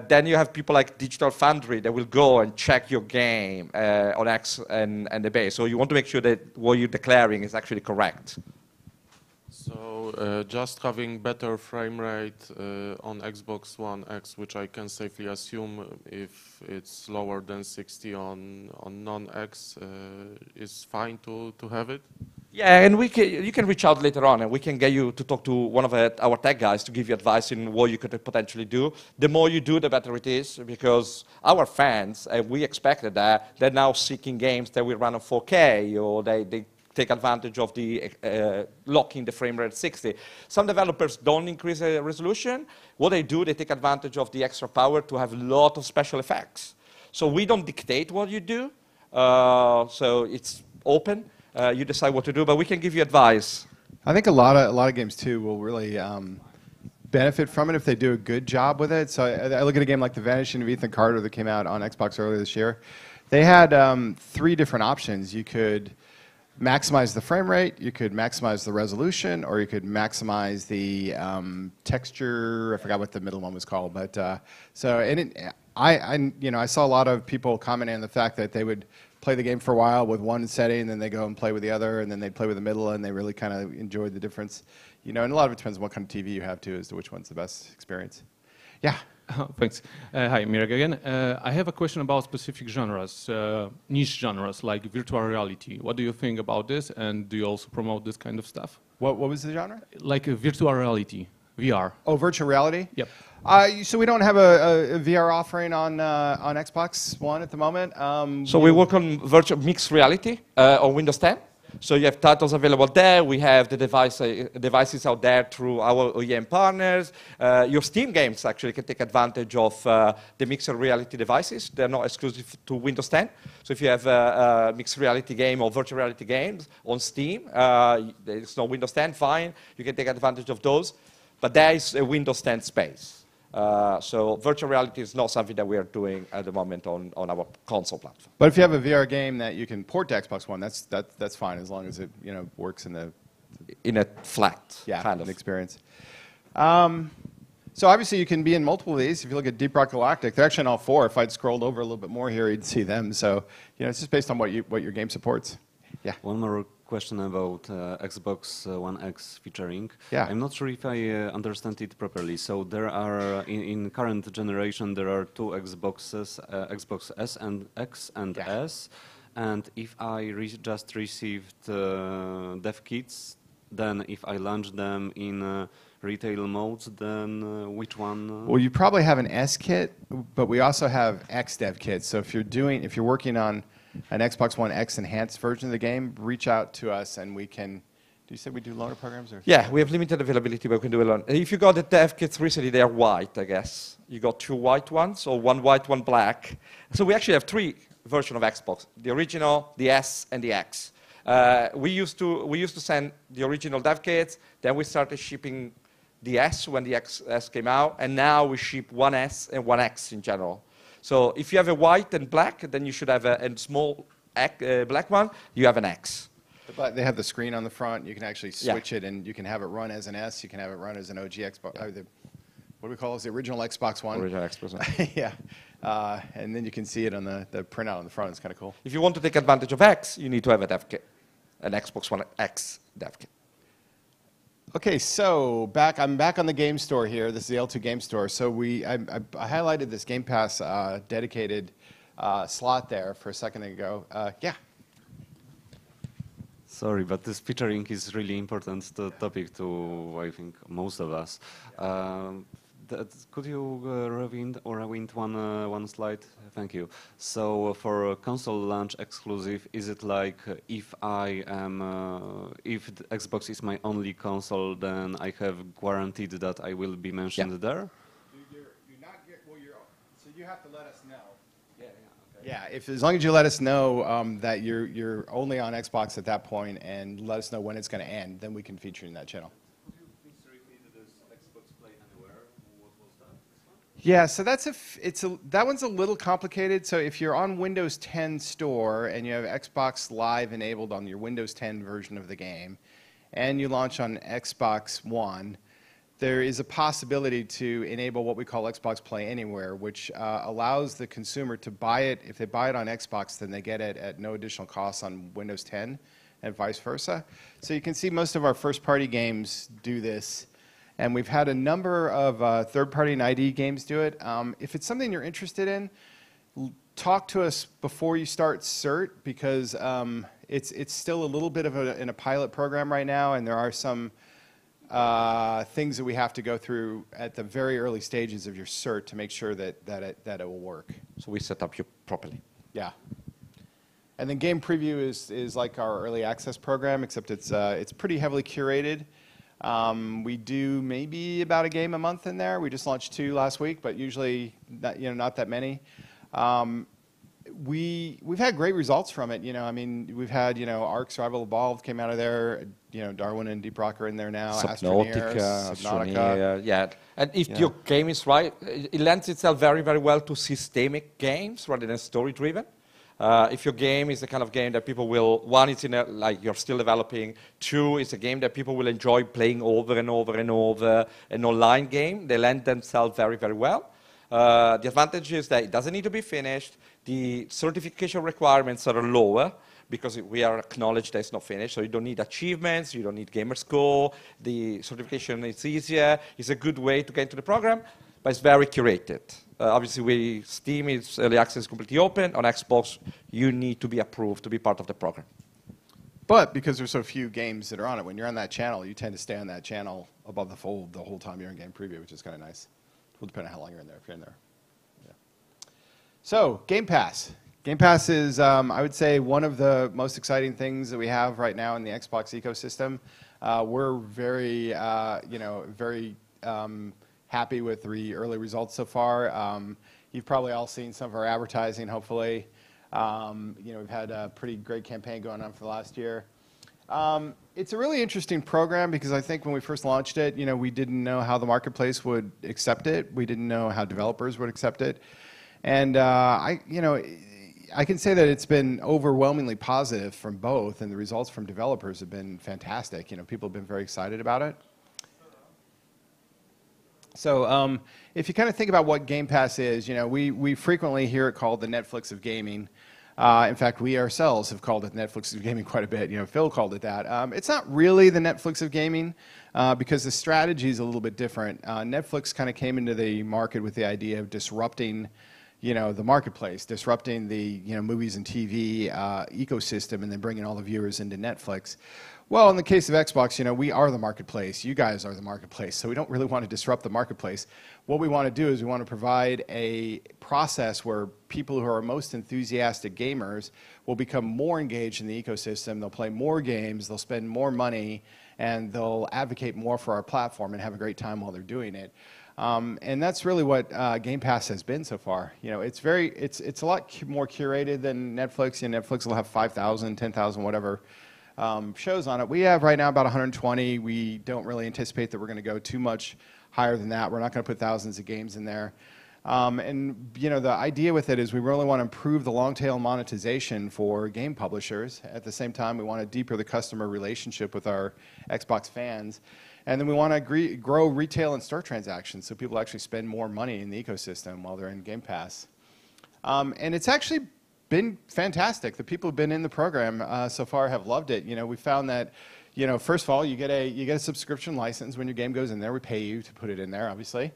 then you have people like Digital Foundry that will go and check your game on X and the base. So you want to make sure that what you're declaring is actually correct. So just having better frame rate on Xbox One X, which I can safely assume if it's lower than 60 on non-X, is fine to have it? Yeah, and you can reach out later on, and we can get you to talk to one of our tech guys to give you advice in what you could potentially do. The more you do, the better it is, because our fans, and we expected that, they're now seeking games that will run on 4K, or they take advantage of the locking the frame rate at 60. Some developers don't increase the resolution. What they do, they take advantage of the extra power to have a lot of special effects. So we don't dictate what you do. So it's open. You decide what to do, but we can give you advice. I think a lot of games too will really benefit from it if they do a good job with it. So I look at a game like The Vanishing of Ethan Carter that came out on Xbox earlier this year. They had 3 different options. You could maximize the frame rate, you could maximize the resolution, or you could maximize the texture. I forgot what the middle one was called, but I saw a lot of people commenting on the fact that they would play the game for a while with one setting, and then they go and play with the other, and then they play with the middle, and they really kind of enjoy the difference. You know, and a lot of it depends on what kind of TV you have too, as to which one's the best experience. Yeah. Thanks. Hi, Mirek again. I have a question about specific genres, niche genres like virtual reality. What do you think about this, and do you also promote this kind of stuff? What was the genre? Like virtual reality, VR. Oh, virtual reality? Yep. So we don't have a VR offering on Xbox One at the moment. So we work on virtual mixed reality on Windows 10. So you have titles available there. We have the devices out there through our OEM partners. Your Steam games actually can take advantage of the mixed reality devices. They're not exclusive to Windows 10. So if you have a mixed reality game or virtual reality games on Steam, it's not Windows 10, fine. You can take advantage of those. But there is a Windows 10 space. So virtual reality is not something that we are doing at the moment on our console platform. But if you have a VR game that you can port to Xbox One, that's fine as long as it works in a flat kind of experience. So obviously you can be in multiple of these. If you look at Deep Rock Galactic, they're actually in all four. If I'd scrolled over a little bit more here, you'd see them. So it's just based on what your game supports. Yeah. One more question about Xbox One X featuring. Yeah. I'm not sure if I understand it properly. So there are, in current generation, there are two Xboxes, Xbox S and X and S. And if I just received dev kits, then if I launch them in retail modes, then which one? Well, you probably have an S kit, but we also have X dev kits. So if you're working on an Xbox One X enhanced version of the game, reach out to us and we can. Do you say we do loaner programs? Or? Yeah, we have limited availability, but we can do it on. If you got the dev kits recently, they are white, I guess. You got two white ones, or one white, one black. So we actually have three versions of Xbox: the original, the S, and the X. We used to send the original dev kits. Then we started shipping the S when the XS came out, and now we ship one S and one X in general. So if you have a white and black, then you should have a small black one. You have an X. But they have the screen on the front. You can actually switch it, and you can have it run as an S. You can have it run as an OG Xbox. What do we call it? The original Xbox One. Original Xbox One. Yeah. And then you can see it on the printout on the front. It's kind of cool. If you want to take advantage of X, you need to have a dev kit, an Xbox One X dev kit. Okay, so I'm back on the game store here. This is the L2 game store. So I highlighted this Game Pass dedicated slot there for a second ago. Yeah. Sorry, but this featuring is really important topic to, I think, most of us. Could you rewind one slide? Thank you. So for console launch exclusive, is it like if the Xbox is my only console, then I have guaranteed that I will be mentioned there? So you have to let us know. Yeah, as long as you let us know that you're only on Xbox at that point, and let us know when it's going to end, then we can feature you in that channel. Yeah, so that one's a little complicated. So if you're on Windows 10 Store and you have Xbox Live enabled on your Windows 10 version of the game, and you launch on Xbox One, there is a possibility to enable what we call Xbox Play Anywhere, which allows the consumer to buy it. If they buy it on Xbox, then they get it at no additional cost on Windows 10, and vice versa. So you can see most of our first-party games do this. And we've had a number of third-party and ID games do it. If it's something you're interested in, talk to us before you start CERT, because it's still a little bit of in a pilot program right now, and there are some things that we have to go through at the very early stages of your CERT to make sure that it will work. So we set up you properly. Yeah. And then Game Preview is like our early access program, except it's pretty heavily curated. We do maybe about a game a month in there. We just launched 2 last week, but usually not that many. We've had great results from it. I mean, we've had Ark Survival Evolved came out of there. Darwin and Deep Rock are in there now. Subnautica. Yeah. And if your game is right, it lends itself very, very well to systemic games rather than story-driven. If your game is the kind of game that people will, one, it's like you're still developing. 2, it's a game that people will enjoy playing over and over and over. An online game, they lend themselves very, very well. The advantage is that it doesn't need to be finished. The certification requirements are lower because we are acknowledged that it's not finished. So you don't need achievements, you don't need gamer score. The certification is easier. It's a good way to get into the program, but it's very curated. Obviously, Steam is early access completely open. On Xbox, you need to be approved to be part of the program. But because there's so few games that are on it, when you're on that channel, you tend to stay on that channel above the fold the whole time you're in game preview, which is kind of nice. Will depend on how long you're in there, if you're in there. Yeah. So, Game Pass. Game Pass is, I would say, one of the most exciting things that we have right now in the Xbox ecosystem. We're very, very happy with the early results so far. You've probably all seen some of our advertising, hopefully. We've had a pretty great campaign going on for the last year. It's a really interesting program because I think when we first launched it, we didn't know how the marketplace would accept it. We didn't know how developers would accept it. And I can say that it's been overwhelmingly positive from both, and the results from developers have been fantastic. People have been very excited about it. So if you kind of think about what Game Pass is, we frequently hear it called the Netflix of gaming. In fact, we ourselves have called it Netflix of gaming quite a bit. Phil called it that. It's not really the Netflix of gaming because the strategy is a little bit different. Netflix kind of came into the market with the idea of disrupting the marketplace, disrupting the movies and TV ecosystem, and then bringing all the viewers into Netflix. Well, in the case of Xbox, we are the marketplace. You guys are the marketplace, so we don't really want to disrupt the marketplace. What we want to do is we want to provide a process where people who are most enthusiastic gamers will become more engaged in the ecosystem. They'll play more games, they'll spend more money, and they'll advocate more for our platform and have a great time while they're doing it. And that's really what Game Pass has been so far. It's a lot more curated than Netflix. Netflix will have 5,000, 10,000, whatever shows on it. We have right now about 120. We don't really anticipate that we're going to go too much higher than that. We're not going to put thousands of games in there. The idea with it is we really want to improve the long tail monetization for game publishers. At the same time, we want to deepen the customer relationship with our Xbox fans. And then we want to grow retail and store transactions so people actually spend more money in the ecosystem while they're in Game Pass. And it's actually been fantastic. The people who've been in the program so far have loved it. We found that, first of all, you get a subscription license when your game goes in there. We pay you to put it in there, obviously.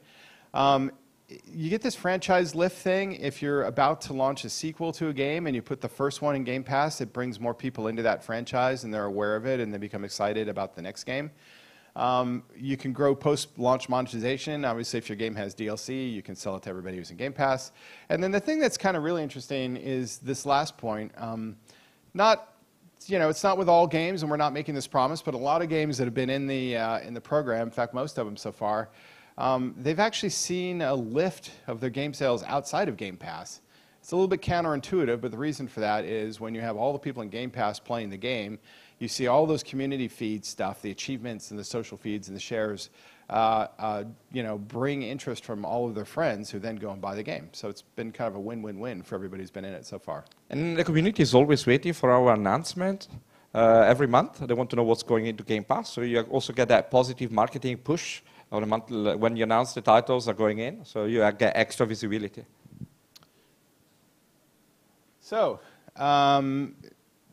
You get this franchise lift thing. If you're about to launch a sequel to a game and you put the first one in Game Pass, it brings more people into that franchise and they're aware of it and they become excited about the next game. You can grow post-launch monetization. Obviously, if your game has DLC, you can sell it to everybody who's in Game Pass. And then the thing that's kind of really interesting is this last point. It's not with all games, and we're not making this promise, but a lot of games that have been in the program, in fact, most of them so far, they've actually seen a lift of their game sales outside of Game Pass. It's a little bit counterintuitive, but the reason for that is when you have all the people in Game Pass playing the game, you see all those community feed stuff, the achievements and the social feeds and the shares, bring interest from all of their friends who then go and buy the game. So it's been kind of a win-win-win for everybody who's been in it so far. And the community is always waiting for our announcement every month. They want to know what's going into Game Pass. So you also get that positive marketing push on a month when you announce the titles are going in. So you get extra visibility. So,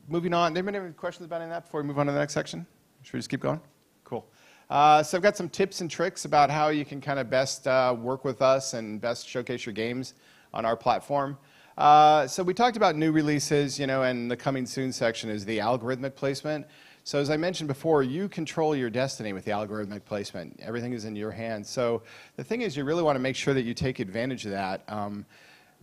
moving on. Anybody have any questions about any of that before we move on to the next section? Should we just keep going? Cool. So I've got some tips and tricks about how you can kind of best work with us and best showcase your games on our platform. So we talked about new releases, and the coming soon section is the algorithmic placement. So as I mentioned before, you control your destiny with the algorithmic placement. Everything is in your hands. So the thing is, you really want to make sure that you take advantage of that.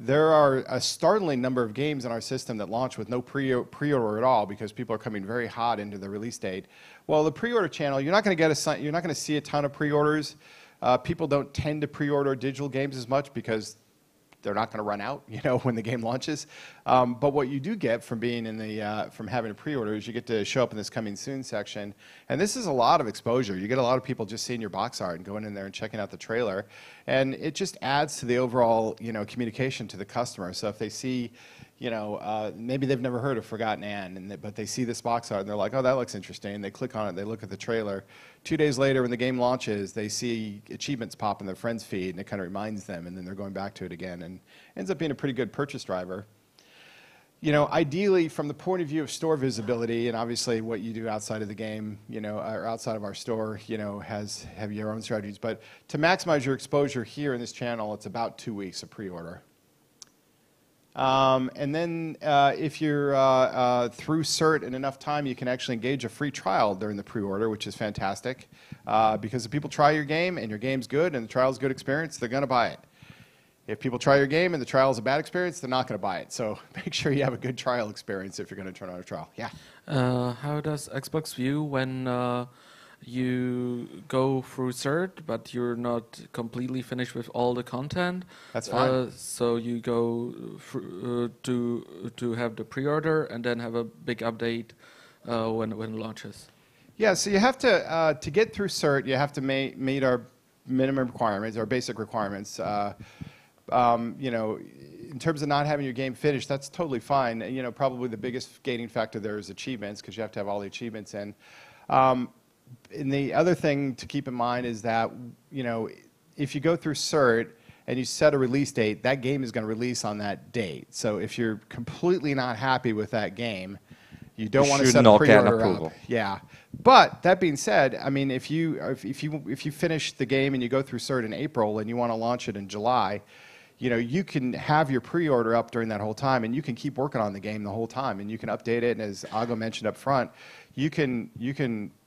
There are a startling number of games in our system that launch with no pre-order at all because people are coming very hot into the release date. Well, the pre-order channel, you're not going to see a ton of pre-orders. People don't tend to pre-order digital games as much because they're not going to run out, when the game launches. But what you do get from being from having a pre-order is you get to show up in this coming soon section, and this is a lot of exposure. You get a lot of people just seeing your box art and going in there and checking out the trailer, and it just adds to the overall, communication to the customer. So if they see, maybe they've never heard of Forgotten Anne, but they see this box art and they're like, oh, that looks interesting. They click on it, they look at the trailer. 2 days later, when the game launches, they see achievements pop in their friends' feed, and it kind of reminds them, and then they're going back to it again, and ends up being a pretty good purchase driver. Ideally, from the point of view of store visibility, and obviously what you do outside of the game, or outside of our store, have your own strategies. But to maximize your exposure here in this channel, it's about 2 weeks of pre-order. And then if you're through CERT in enough time, you can actually engage a free trial during the pre-order, which is fantastic. Because if people try your game and your game's good and the trial's a good experience, they're going to buy it. If people try your game and the trial is a bad experience, they're not going to buy it. So make sure you have a good trial experience if you're going to turn on a trial. Yeah. How does Xbox view when you go through CERT, but you're not completely finished with all the content? That's fine. So you go to have the pre-order and then have a big update when it launches. Yeah. So you have to get through CERT, you have to meet our minimum requirements, our basic requirements. In terms of not having your game finished, that's totally fine. Probably the biggest gating factor there is achievements, because you have to have all the achievements in. And the other thing to keep in mind is that, if you go through CERT and you set a release date, that game is going to release on that date. So if you're completely not happy with that game, you don't want to set a pre-order up. Yeah. But that being said, I mean, if you finish the game and you go through CERT in April and you want to launch it in July, you can have your pre-order up during that whole time, and you can keep working on the game the whole time, and you can update it. And as Ago mentioned up front, you can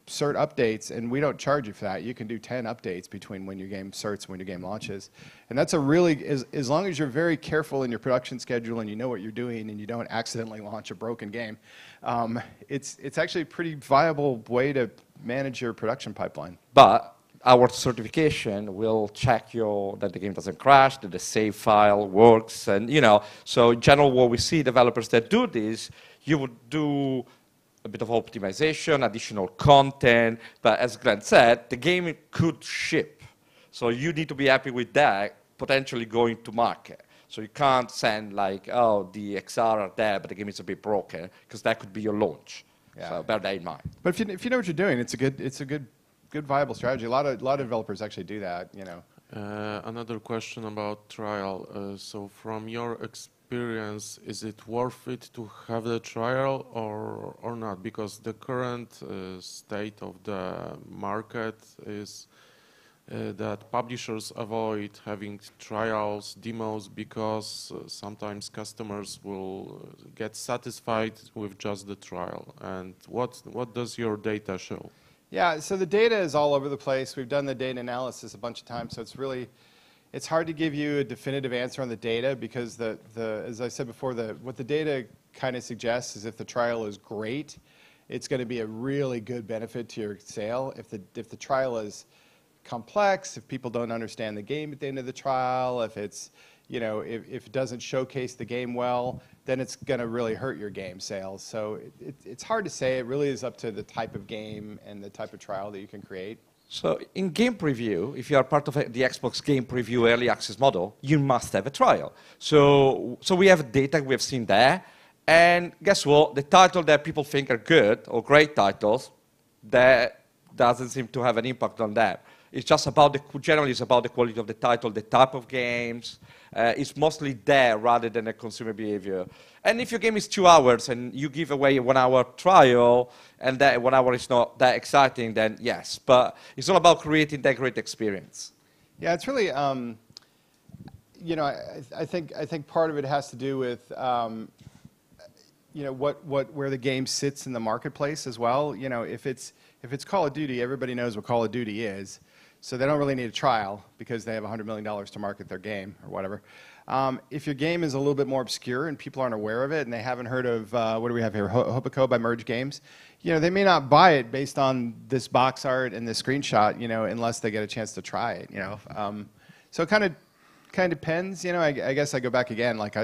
CERT updates, and we don't charge you for that. You can do 10 updates between when your game certs and when your game launches. And that's a really, as long as you're very careful in your production schedule and you know what you're doing and you don't accidentally launch a broken game, it's actually a pretty viable way to manage your production pipeline. But our certification will check that the game doesn't crash, that the save file works, and so in general, what we see developers that do this, you would do a bit of optimization, additional content, but as Glenn said, the game could ship. So you need to be happy with that, potentially going to market. So you can't send like, oh, the XR are there, but the game is a bit broken, because that could be your launch. Yeah. So bear that in mind. But if you know what you're doing, it's a good viable strategy. A lot of developers actually do that. Another question about trial. So from your experience, is it worth it to have the trial or not? Because the current state of the market is that publishers avoid having trials, demos, because sometimes customers will get satisfied with just the trial. And what does your data show? Yeah, so the data is all over the place. We've done the data analysis a bunch of times, so it's hard to give you a definitive answer on the data, because as I said before, what the data kind of suggests is if the trial is great, it's going to be a really good benefit to your sale. If the trial is complex, if people don't understand the game at the end of the trial, if it's if it doesn't showcase the game well, then it's going to really hurt your game sales. So it's hard to say. It really is up to the type of game and the type of trial that you can create. So in game preview, if you are part of the Xbox game preview early access model, you must have a trial. So we have data we have seen there. And guess what? The titles that people think are good or great titles, that doesn't seem to have an impact on that. It's just about generally it's about the quality of the title, the type of games. It's mostly there rather than a consumer behavior. And if your game is 2 hours and you give away a 1 hour trial and that 1 hour is not that exciting, then yes. But it's all about creating that great experience. Yeah, it's really, I think part of it has to do with, where the game sits in the marketplace as well. If it's Call of Duty, everybody knows what Call of Duty is. So they don't really need a trial because they have $100 million to market their game or whatever. If your game is a little bit more obscure and people aren't aware of it and they haven't heard of, what do we have here, Hopico by Merge Games, they may not buy it based on this box art and this screenshot, unless they get a chance to try it, So it kind of depends, I guess I go back again, like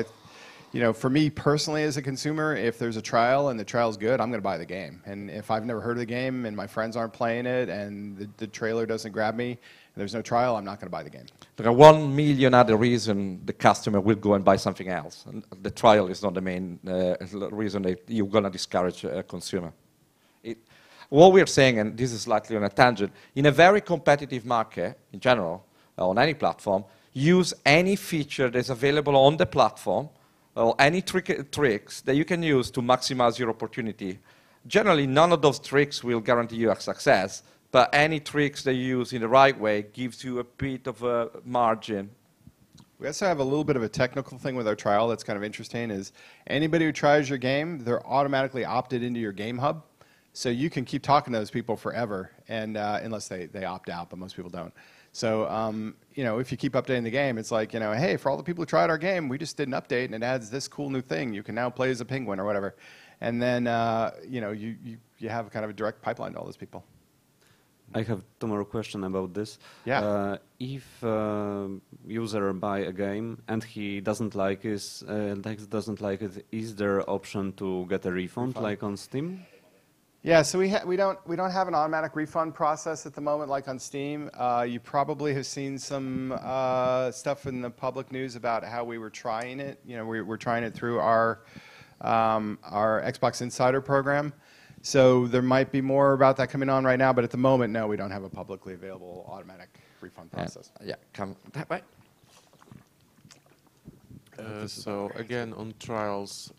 for me personally as a consumer, if there's a trial and the trial's good, I'm going to buy the game. And if I've never heard of the game and my friends aren't playing it and the trailer doesn't grab me and there's no trial, I'm not going to buy the game. There are 1 million other reasons the customer will go and buy something else. And the trial is not the main reason that you're going to discourage a consumer. What we're saying, and this is slightly on a tangent, in a very competitive market, in general, on any platform, use any feature that's available on the platform or any tricks that you can use to maximize your opportunity. Generally, none of those tricks will guarantee you a success, but any tricks that you use in the right way gives you a bit of a margin. We also have a little bit of a technical thing with our trial that's kind of interesting is anybody who tries your game, they're automatically opted into your game hub. So you can keep talking to those people forever, and unless they opt out, but most people don't. So, if you keep updating the game, it's like, hey, for all the people who tried our game, we just did an update, and it adds this cool new thing. You can now play as a penguin or whatever. And then, you have kind of a direct pipeline to all those people. I have two more questions about this. Yeah. If user buy a game and he doesn't like it, is there option to get a refund like on Steam? Yeah, so we don't have an automatic refund process at the moment like on Steam. You probably have seen some stuff in the public news about how we were trying it. We're trying it through our Xbox Insider program. So there might be more about that coming on right now, but at the moment, no, we don't have a publicly available automatic refund process. Yeah, come that way. So again, on trials,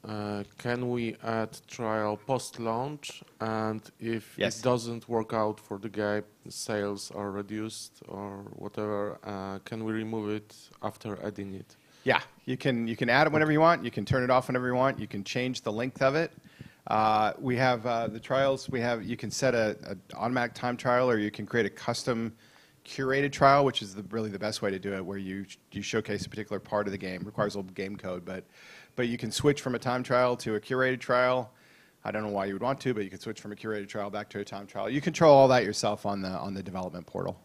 can we add trial post-launch? And if Yes. it doesn't work out for the game, sales are reduced or whatever, can we remove it after adding it? Yeah, you can add it whenever you want. You can turn it off whenever you want. You can change the length of it. We have the trials. You can set an automatic time trial, or you can create a custom curated trial, which is really the best way to do it, where you showcase a particular part of the game. It requires a little game code, but you can switch from a time trial to a curated trial. I don't know why you would want to, but you can switch from a curated trial back to a time trial. You control all that yourself on the development portal.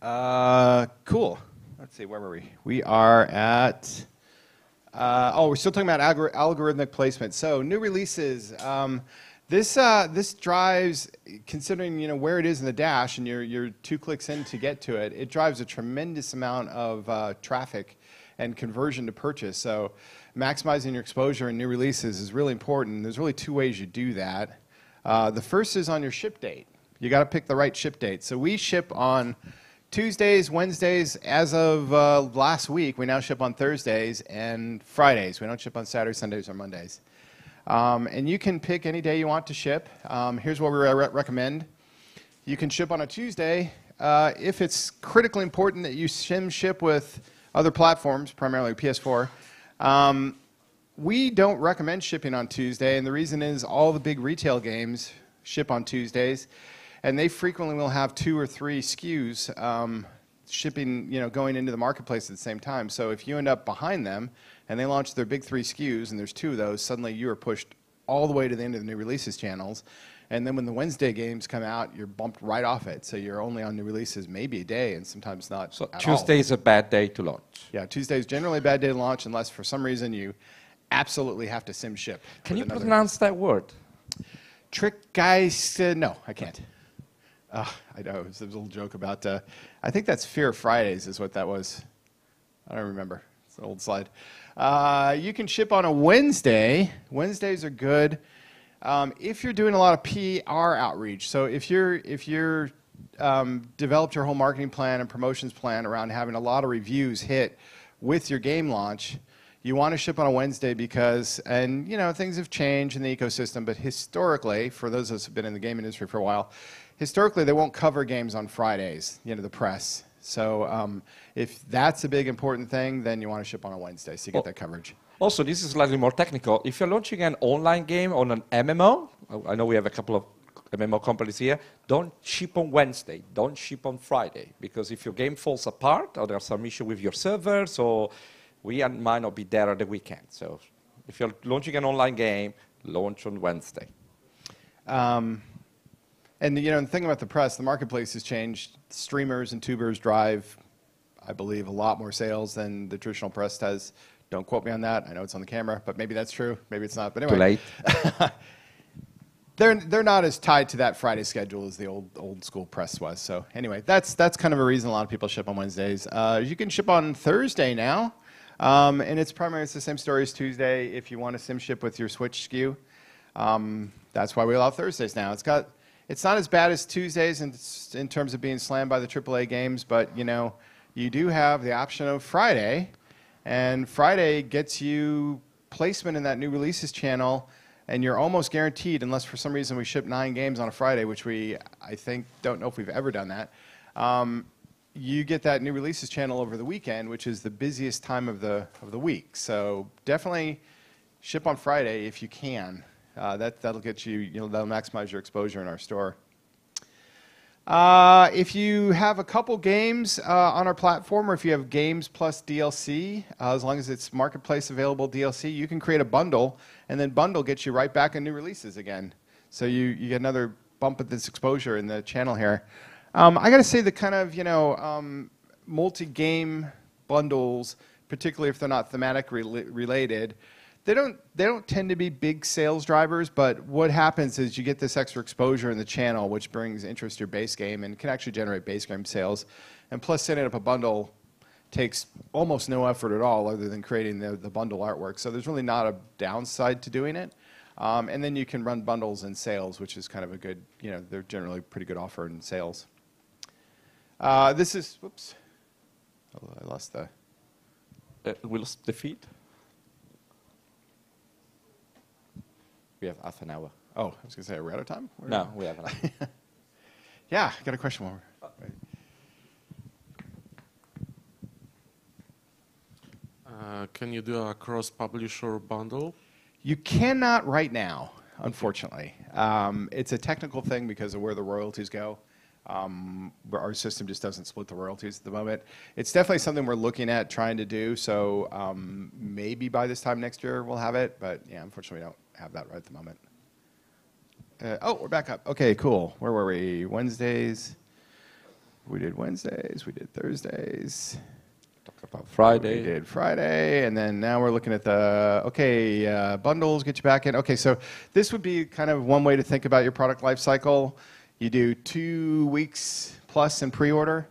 Cool. Let's see, where were we? We are at. We're still talking about algorithmic placement. So new releases. This drives, considering where it is in the dash, and you're 2 clicks in to get to it. It drives a tremendous amount of traffic and conversion to purchase. So maximizing your exposure in new releases is really important. There's really 2 ways you do that. The first is on your ship date. You got to pick the right ship date. So we ship on Tuesdays, Wednesdays. As of last week, we now ship on Thursdays and Fridays. We don't ship on Saturdays, Sundays, or Mondays. And you can pick any day you want to ship. Here's what we recommend. You can ship on a Tuesday. If it's critically important that you ship with other platforms, primarily PS4, we don't recommend shipping on Tuesday. And the reason is all the big retail games ship on Tuesdays. And they frequently will have 2 or 3 SKUs shipping, going into the marketplace at the same time. So if you end up behind them and they launch their big 3 SKUs and there's 2 of those, suddenly you are pushed all the way to the end of the new releases channels. And then when the Wednesday games come out, you're bumped right off it. So you're only on new releases maybe a day and sometimes not So at Tuesday all. is a bad day to launch. Yeah, Tuesday is generally a bad day to launch unless for some reason you absolutely have to sim ship. Can you with another- pronounce that word? Trick guys? No, I can't. I know. There was a little joke about, I think that's Fear Fridays is what that was. I don't remember. It's an old slide. You can ship on a Wednesday. Wednesdays are good. If you're doing a lot of PR outreach, so if you're developed your whole marketing plan and promotions plan around having a lot of reviews hit with your game launch, you want to ship on a Wednesday because, and things have changed in the ecosystem, but historically, for those of us who've been in the game industry for a while, historically they won't cover games on Fridays, the press. So if that's a big important thing, then you want to ship on a Wednesday so you get that coverage. Also, this is slightly more technical. If you're launching an online game on an MMO, I know we have a couple of MMO companies here, don't ship on Wednesday, don't ship on Friday, because if your game falls apart or there's some issue with your servers, or we might not be there at the weekend. So if you're launching an online game, launch on Wednesday. And the thing about the press, the marketplace has changed. Streamers and tubers drive I believe, a lot more sales than the traditional press does. Don't quote me on that. I know it's on the camera, but maybe that's true. Maybe it's not. But anyway. Too late. They're not as tied to that Friday schedule as the old school press was. So anyway, that's kind of a reason a lot of people ship on Wednesdays. You can ship on Thursday now, and it's the same story as Tuesday. If you want to sim ship with your Switch SKU, that's why we allow Thursdays now. It's not as bad as Tuesdays in terms of being slammed by the AAA games, but you do have the option of Friday, and Friday gets you placement in that new releases channel. And you're almost guaranteed, unless for some reason we ship 9 games on a Friday, which I think, don't know if we've ever done that, you get that new releases channel over the weekend, which is the busiest time of the week. So definitely ship on Friday if you can. That'll get you, that'll maximize your exposure in our store. If you have a couple games on our platform, or if you have games plus DLC, as long as it's marketplace available DLC, you can create a bundle, and then bundle gets you right back in new releases again. So you get another bump at this exposure in the channel here. I got to say the kind of multi-game bundles, particularly if they're not thematic related, they don't tend to be big sales drivers, but what happens is you get this extra exposure in the channel, which brings interest to your base game and can actually generate base game sales. And plus, setting up a bundle takes almost no effort at all other than creating the bundle artwork. So there's really not a downside to doing it. And then you can run bundles in sales, which is kind of a good, they're generally pretty good offer in sales. This is, whoops, I lost the... We lost the feed. We have half an hour. Oh, I was going to say, are we out of time? No, we have an hour. Yeah, I got a question more. Can you do a cross-publisher bundle? You cannot right now, unfortunately. It's a technical thing because of where the royalties go. Our system just doesn't split the royalties at the moment. It's definitely something we're looking at trying to do. So maybe by this time next year we'll have it. But yeah, unfortunately we don't have that right at the moment. Oh, we're back up. Okay, cool. Where were we? Wednesdays. We did Wednesdays. We did Thursdays. Talked about Friday. We did Friday, and then now we're looking at the, bundles, get you back in. Okay, so this would be kind of one way to think about your product life cycle. You do 2 weeks plus in pre-order.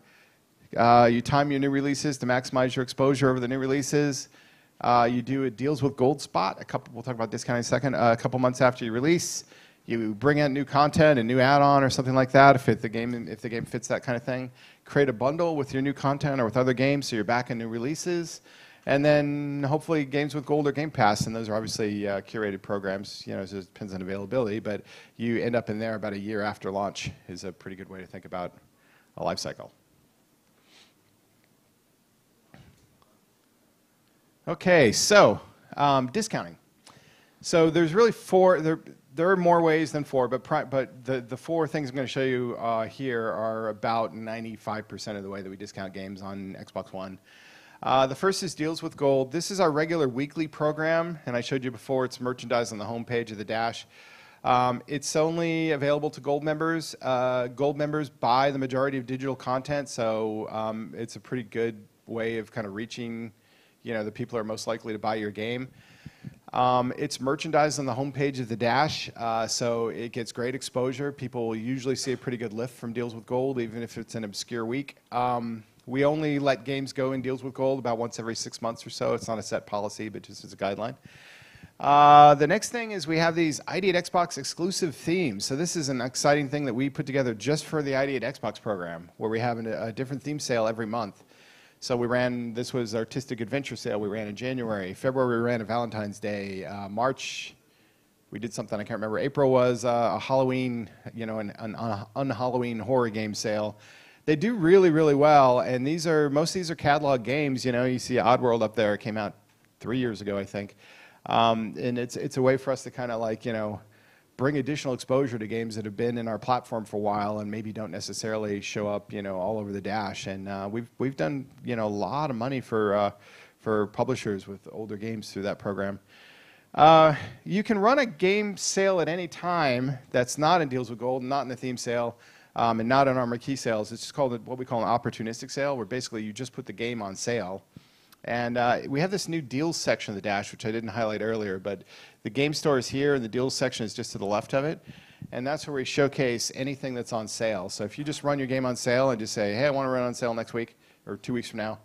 You time your new releases to maximize your exposure over the new releases. You do a deals with gold spot. We'll talk about discounting in a second. A couple months after you release, you bring out new content, a new add-on or something like that. If the game fits that kind of thing, create a bundle with your new content or with other games, so you're back in new releases. And then hopefully games with gold or Game Pass, and those are obviously curated programs. So it depends on availability, but you end up in there about a year after launch is a pretty good way to think about a life cycle. Okay, so discounting. So there's really 4. There are more ways than 4, but the 4 things I'm going to show you here are about 95% of the way that we discount games on Xbox One. The first is Deals with Gold. This is our regular weekly program, and I showed you before it's merchandise on the home page of the Dash. It's only available to Gold members. Gold members buy the majority of digital content, so it's a pretty good way of kind of reaching the people who are most likely to buy your game. It's merchandise on the homepage of the Dash, so it gets great exposure. People will usually see a pretty good lift from Deals with Gold, even if it's an obscure week. We only let games go in Deals with Gold about once every 6 months or so. It's not a set policy, but just as a guideline. The next thing is we have these ID at Xbox exclusive themes. So this is an exciting thing that we put together just for the ID at Xbox program, where we have a different theme sale every month. So this was Artistic Adventure Sale we ran in January. February we ran a Valentine's Day. March we did something I can't remember. April was a Halloween, an un-Halloween horror game sale. They do really, really well, and most of these are catalog games. You see Oddworld up there. It came out 3 years ago, I think. And it's a way for us to kind of bring additional exposure to games that have been in our platform for a while and maybe don't necessarily show up, all over the Dash. And we've done, a lot of money for publishers with older games through that program. You can run a game sale at any time that's not in Deals with Gold, not in the theme sale. and not on our Marquee Sales. It's just called what we call an opportunistic sale, where basically you just put the game on sale. And we have this new deals section of the dash, which I didn't highlight earlier, but the game store is here, and the deals section is just to the left of it. And that's where we showcase anything that's on sale. So if you just run your game on sale and just say, hey, I want to run on sale next week or 2 weeks from now,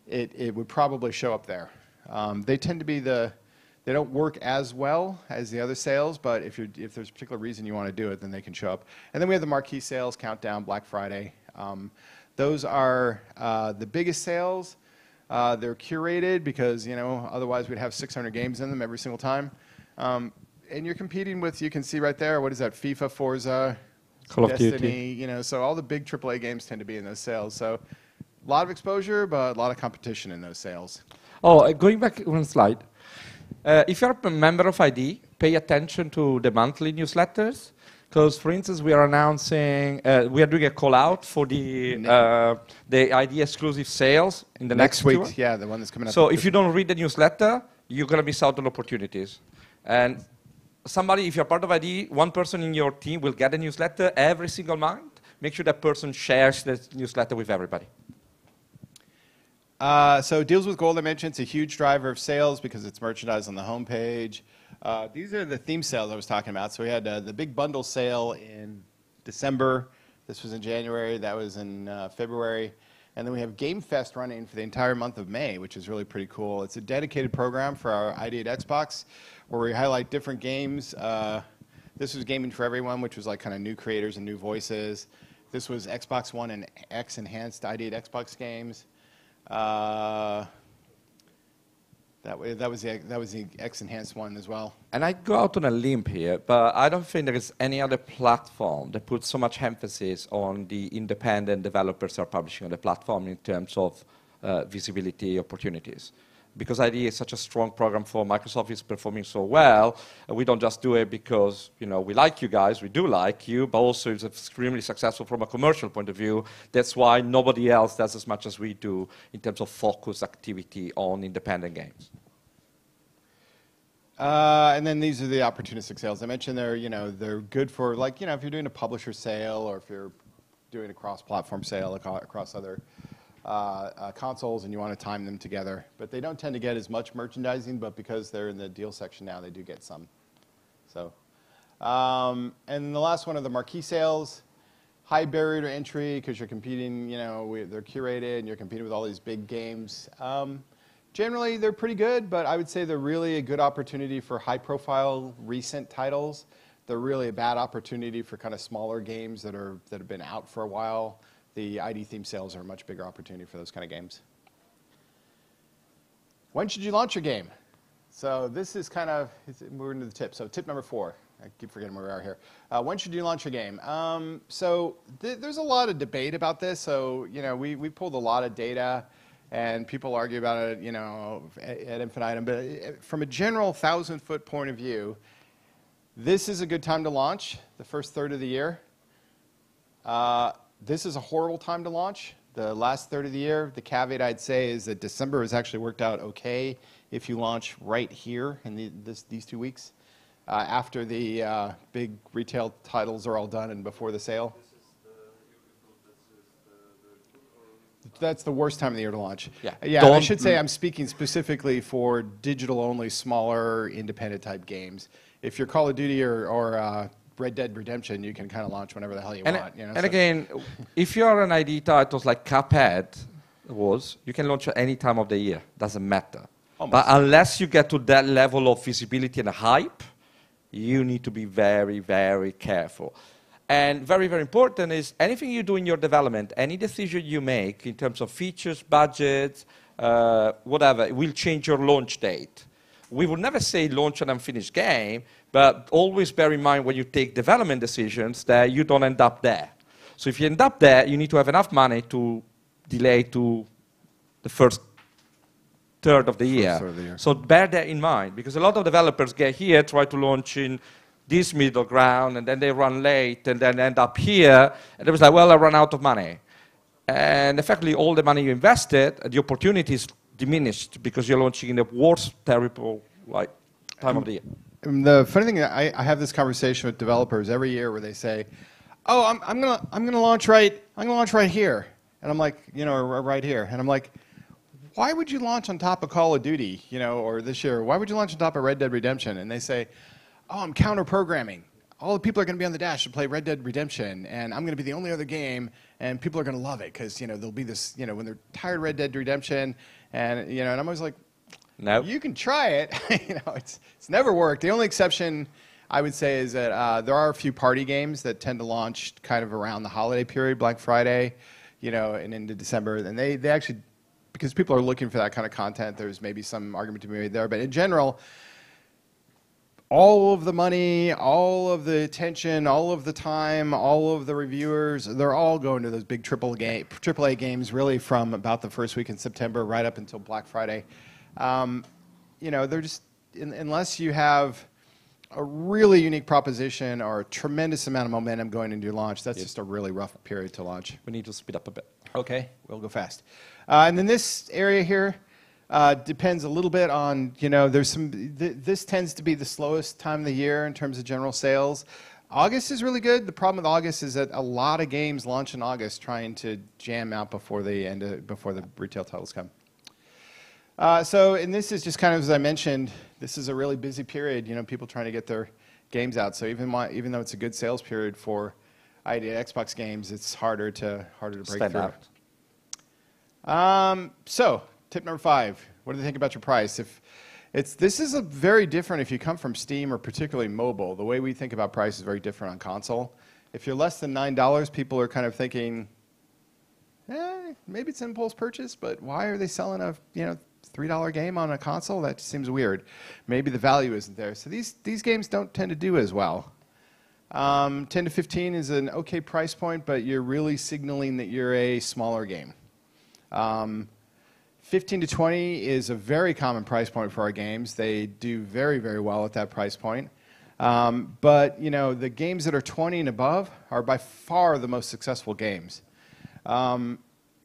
it would probably show up there. They tend to be they don't work as well as the other sales, but if there's a particular reason you want to do it, then they can show up. And then we have the Marquee Sales, Countdown, Black Friday. Those are the biggest sales. They're curated because, otherwise we'd have 600 games in them every single time. And you're competing with, you can see right there, what is that, FIFA, Forza, Call of Destiny, Duty. so all the big AAA games tend to be in those sales. So a lot of exposure, but a lot of competition in those sales. Oh, going back one slide. If you're a member of ID, pay attention to the monthly newsletters. Because, for instance, we are announcing, we are doing a call out for the ID exclusive sales in the next week. tour. Yeah, the one that's coming up. So if you don't read the newsletter, you're going to miss out on opportunities. And somebody, if you're part of ID, one person in your team will get a newsletter every single month. Make sure that person shares the newsletter with everybody. So Deals with Gold, I mentioned, it's a huge driver of sales because it's merchandise on the homepage. These are the theme sales I was talking about. So we had the big bundle sale in December. This was in January. That was in February. And then we have Game Fest running for the entire month of May, which is really pretty cool. It's a dedicated program for our ID at Xbox where we highlight different games. This was Gaming for Everyone, which was like kind of new creators and new voices. This was Xbox One and X enhanced ID at Xbox games. That was the X enhanced one as well. And I go out on a limb here, but I don't think there is any other platform that puts so much emphasis on the independent developers who are publishing on the platform in terms of visibility opportunities. Because ID is such a strong program for Microsoft, is performing so well, we don't just do it because we like you guys, we do like you, but also it's extremely successful from a commercial point of view. That's why nobody else does as much as we do in terms of focus activity on independent games. And then these are the opportunistic sales. I mentioned they're good for if you're doing a publisher sale or if you're doing a cross-platform sale across other consoles and you want to time them together. But they don't tend to get as much merchandising, but because they're in the deal section now, they do get some. So, and the last one are the Marquee Sales. High barrier to entry because you're competing, they're curated and you're competing with all these big games. Generally, they're pretty good, but I would say they're really a good opportunity for high-profile, recent titles. They're really a bad opportunity for kind of smaller games that have been out for a while. The ID theme sales are a much bigger opportunity for those kind of games. When should you launch your game? So this is kind of, we're into the tip. So tip number 4. I keep forgetting where we are here. When should you launch your game? There's a lot of debate about this. So, we pulled a lot of data. And people argue about it, ad infinitum. But from a general 1,000-foot point of view, this is a good time to launch, the first third of the year. This is a horrible time to launch, the last third of the year. The caveat I'd say is that December has actually worked out okay if you launch right here in these 2 weeks after the big retail titles are all done and before the sale. That's the worst time of the year to launch. Yeah. I should say I'm speaking specifically for digital-only, smaller, independent-type games. If you're Call of Duty or Red Dead Redemption, you can kind of launch whenever the hell you want. Again, if you're an ID titles like Cuphead was, you can launch at any time of the year. Doesn't matter. Almost. But unless you get to that level of visibility and hype, you need to be very, very careful. And very, very important is anything you do in your development, any decision you make in terms of features, budgets, whatever, it will change your launch date. We would never say launch an unfinished game, but always bear in mind when you take development decisions that you don't end up there. So if you end up there, you need to have enough money to delay to the first third of the year. So bear that in mind, because a lot of developers get here, try to launch in this middle ground, and then they run late, and then end up here, and it was like, well, I run out of money. And effectively, all the money you invested, the opportunity is diminished because you're launching in the worst, terrible time of the year. And the funny thing, I have this conversation with developers every year where they say, oh, I'm gonna launch right here, and I'm like, you know, or right here, and I'm like, why would you launch on top of Call of Duty, you know, or this year? Why would you launch on top of Red Dead Redemption? And they say, oh, I'm counter programming. All the people are going to be on the dash to play Red Dead Redemption, and I'm going to be the only other game, and people are going to love it because, you know, there'll be this, you know, when they're tired of Red Dead Redemption, and, you know, and I'm always like, No. you can try it. You know, it's never worked. The only exception I would say is that there are a few party games that tend to launch kind of around the holiday period, Black Friday, you know, and into December, and they actually, because people are looking for that kind of content, there's maybe some argument to be made there, but in general, all of the money, all of the attention, all of the time, all of the reviewers, they're all going to those big AAA games really from about the first week in September right up until Black Friday. You know, they're just, unless you have a really unique proposition or a tremendous amount of momentum going into your launch, that's just a really rough period to launch. We need to speed up a bit. Okay, we'll go fast. And then this area here, depends a little bit on, you know, there's some, this tends to be the slowest time of the year in terms of general sales. August is really good. The problem with August is that a lot of games launch in August trying to jam out before before the retail titles come. And this is just kind of, as I mentioned, this is a really busy period, you know, people trying to get their games out. So even though it's a good sales period for ID Xbox games, it's harder to break Stand through. out. So, tip number 5, what do they think about your price? This is very different if you come from Steam or particularly mobile. The way we think about price is very different on console. If you're less than $9, people are kind of thinking, maybe it's an impulse purchase, but why are they selling a, you know, $3 game on a console? That seems weird. Maybe the value isn't there. So these games don't tend to do as well. 10 to 15 is an okay price point, but you're really signaling that you're a smaller game. 15 to 20 is a very common price point for our games. They do very, very well at that price point. But you know, the games that are 20 and above are by far the most successful games.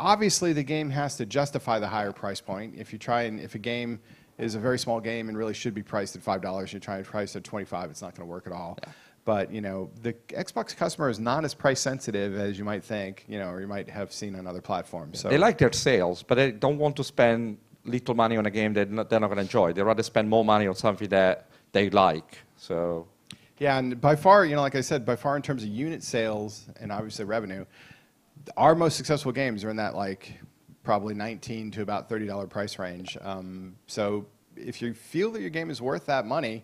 Obviously, the game has to justify the higher price point. If a game is a very small game and really should be priced at $5, you try and price it at 25, it's not going to work at all. Yeah. But you know, the Xbox customer is not as price sensitive as you might think, you know, or you might have seen on other platforms. So they like their sales, but they don't want to spend little money on a game they're not going to enjoy. They rather spend more money on something that they like. So yeah, and by far, you know, like I said, by far in terms of unit sales and obviously revenue, our most successful games are in that like probably $19 to about $30 price range. So if you feel that your game is worth that money,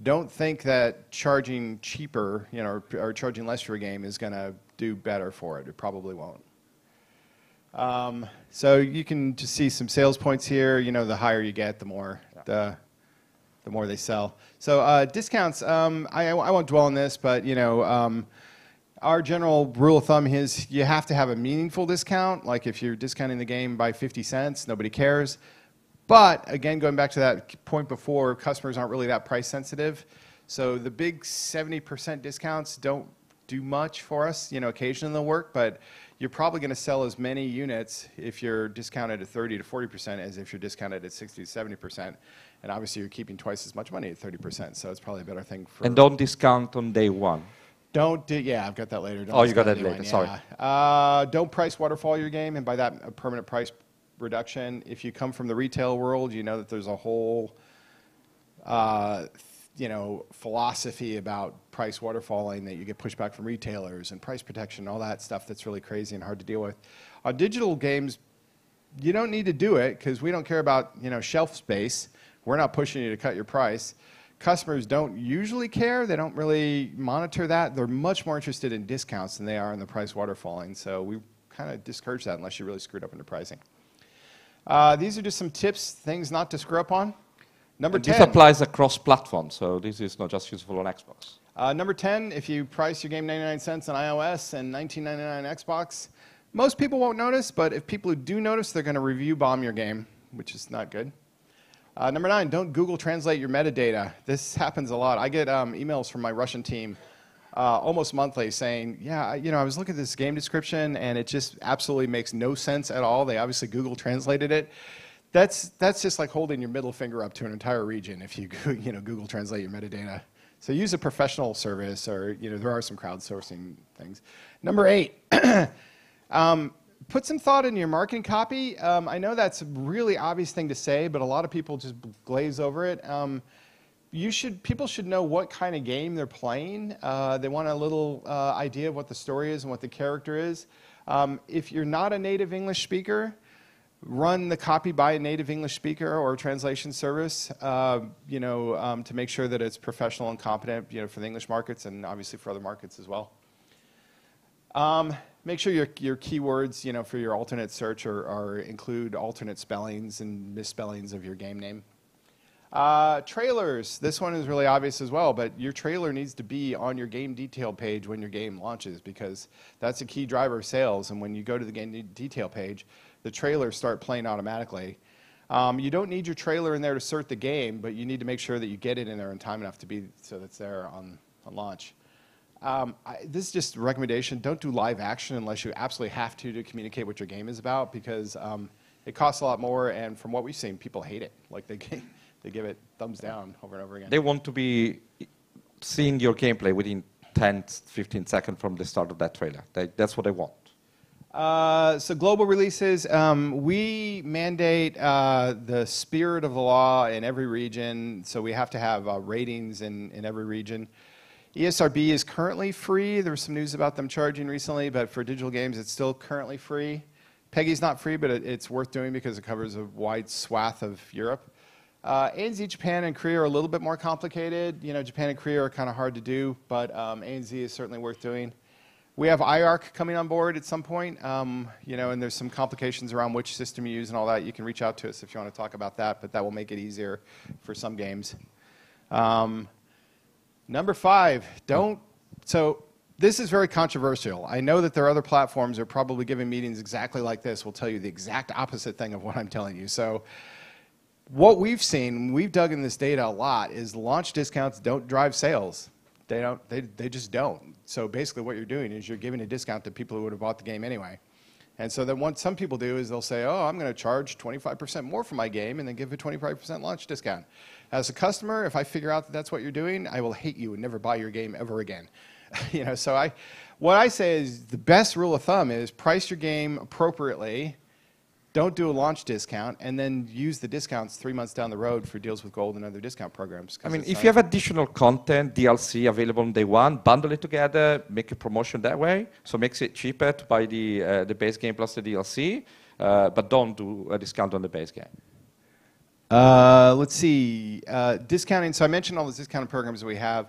don't think that charging cheaper, you know, or charging less for a game is going to do better for it. It probably won't. So you can just see some sales points here. You know, the higher you get, the more the more they sell. So discounts. I won't dwell on this, but you know, our general rule of thumb is you have to have a meaningful discount. Like if you're discounting the game by 50 cents, nobody cares. But again, going back to that point before, customers aren't really that price sensitive. So the big 70% discounts don't do much for us. You know, occasionally they'll work, but you're probably going to sell as many units if you're discounted at 30 to 40% as if you're discounted at 60 to 70%. And obviously you're keeping twice as much money at 30%. So it's probably a better thing for... And don't discount on day one. Don't do, yeah, I've got that later. Don't oh, you got that anyone, later, yeah. sorry. Don't price waterfall your game, and by that, a permanent price reduction. If you come from the retail world, you know that there's a whole, you know, philosophy about price waterfalling, that you get pushback from retailers and price protection, all that stuff that's really crazy and hard to deal with. On digital games, you don't need to do it because we don't care about, you know, shelf space. We're not pushing you to cut your price. Customers don't usually care. They don't really monitor that. They're much more interested in discounts than they are in the price waterfalling. So we kind of discourage that unless you really screwed up in the pricing. These are just some tips, things not to screw up on. Number 10. This applies across platforms, so this is not just useful on Xbox. Number 10, if you price your game 99 cents on iOS and $19.99 on Xbox, most people won't notice, but if people who do notice, they're going to review bomb your game, which is not good. Number 9, don't Google Translate your metadata. This happens a lot. I get emails from my Russian team almost monthly saying, yeah, you know, I was looking at this game description and it just absolutely makes no sense at all. They obviously Google translated it. That's just like holding your middle finger up to an entire region if you, you know, Google Translate your metadata. So use a professional service, or there are some crowdsourcing things. Number 8, put some thought into your marketing copy. I know that's a really obvious thing to say, but a lot of people just glaze over it. People should know what kind of game they're playing. They want a little idea of what the story is and what the character is. If you're not a native English speaker, run the copy by a native English speaker or a translation service, to make sure that it's professional and competent, for the English markets and obviously for other markets as well. Make sure your keywords, for your alternate search include alternate spellings and misspellings of your game name. Trailers. This one is really obvious as well, but your trailer needs to be on your game detail page when your game launches, because that's a key driver of sales. And when you go to the game detail page, the trailers start playing automatically. You don't need your trailer in there to start the game, but you need to make sure that you get it in there in time enough so that it's there on launch. This is just a recommendation. Don't do live action unless you absolutely have to communicate what your game is about, because it costs a lot more, and from what we've seen, people hate it. Like they give it thumbs down over and over again. They want to be seeing your gameplay within 10, 15 seconds from the start of that trailer. That's what they want. So global releases, we mandate the spirit of the law in every region, so we have to have ratings in every region. ESRB is currently free. There was some news about them charging recently, but for digital games, it's still currently free. PEGI's not free, but it's worth doing because it covers a wide swath of Europe. ANZ, Japan, and Korea are a little bit more complicated. Japan and Korea are kind of hard to do, but ANZ is certainly worth doing. We have IARC coming on board at some point, and there's some complications around which system you use and all that. You can reach out to us if you want to talk about that, but that will make it easier for some games. Number 5, so this is very controversial. I know that there are other platforms that are probably giving meetings exactly like this will tell you the exact opposite thing of what I'm telling you. So what we've seen, we've dug in this data a lot, is launch discounts don't drive sales. They just don't. So basically what you're doing is you're giving a discount to people who would have bought the game anyway. And so then what some people do is they'll say, oh, I'm going to charge 25% more for my game and then give a 25% launch discount. As a customer, if I figure out that that's what you're doing, I will hate you and never buy your game ever again. So what I say is the best rule of thumb is price your game appropriately. Don't do a launch discount, and then use the discounts 3 months down the road for deals with gold and other discount programs. I mean, if you have additional content, DLC available on day one, bundle it together, make a promotion that way, so it makes it cheaper to buy the base game plus the DLC, but don't do a discount on the base game. Let's see. Discounting. So I mentioned all the discounting programs that we have.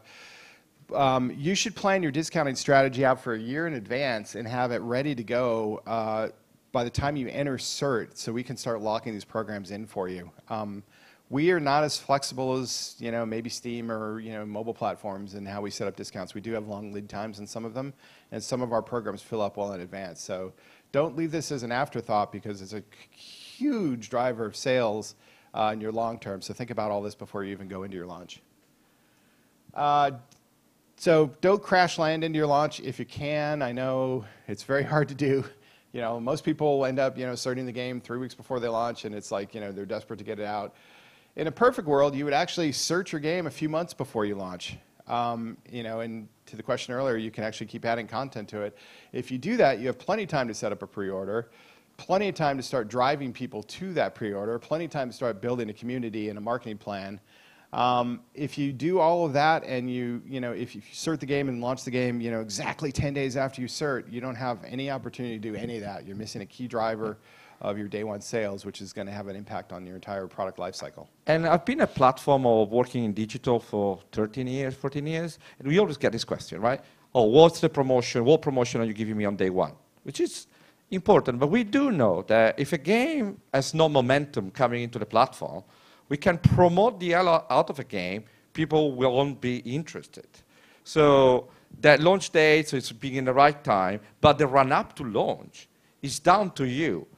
You should plan your discounting strategy out for a year in advance and have it ready to go by the time you enter CERT, so we can start locking these programs in for you. We are not as flexible as maybe Steam or mobile platforms in how we set up discounts. We do have long lead times in some of them, and some of our programs fill up well in advance. So don't leave this as an afterthought, because it's a huge driver of sales in your long term. So think about all this before you even go into your launch. So don't crash land into your launch if you can. I know it's very hard to do. Most people end up, starting the game 3 weeks before they launch, and it's like, they're desperate to get it out. In a perfect world, you would actually search your game a few months before you launch. And to the question earlier, you can actually keep adding content to it. If you do that, you have plenty of time to set up a pre-order, plenty of time to start driving people to that pre-order, plenty of time to start building a community and a marketing plan. If you do all of that and if you cert the game and launch the game, exactly 10 days after you cert, you don't have any opportunity to do any of that. You're missing a key driver of your day one sales, which is going to have an impact on your entire product lifecycle. And I've been a platform of working in digital for 13 years, 14 years, and we always get this question, right? Oh, what's the promotion? What promotion are you giving me on day one? Which is important, but we do know that if a game has no momentum coming into the platform, we can promote the hell out of a game, people won't be interested. So that launch date, so it's being in the right time, but the run-up to launch is down to you.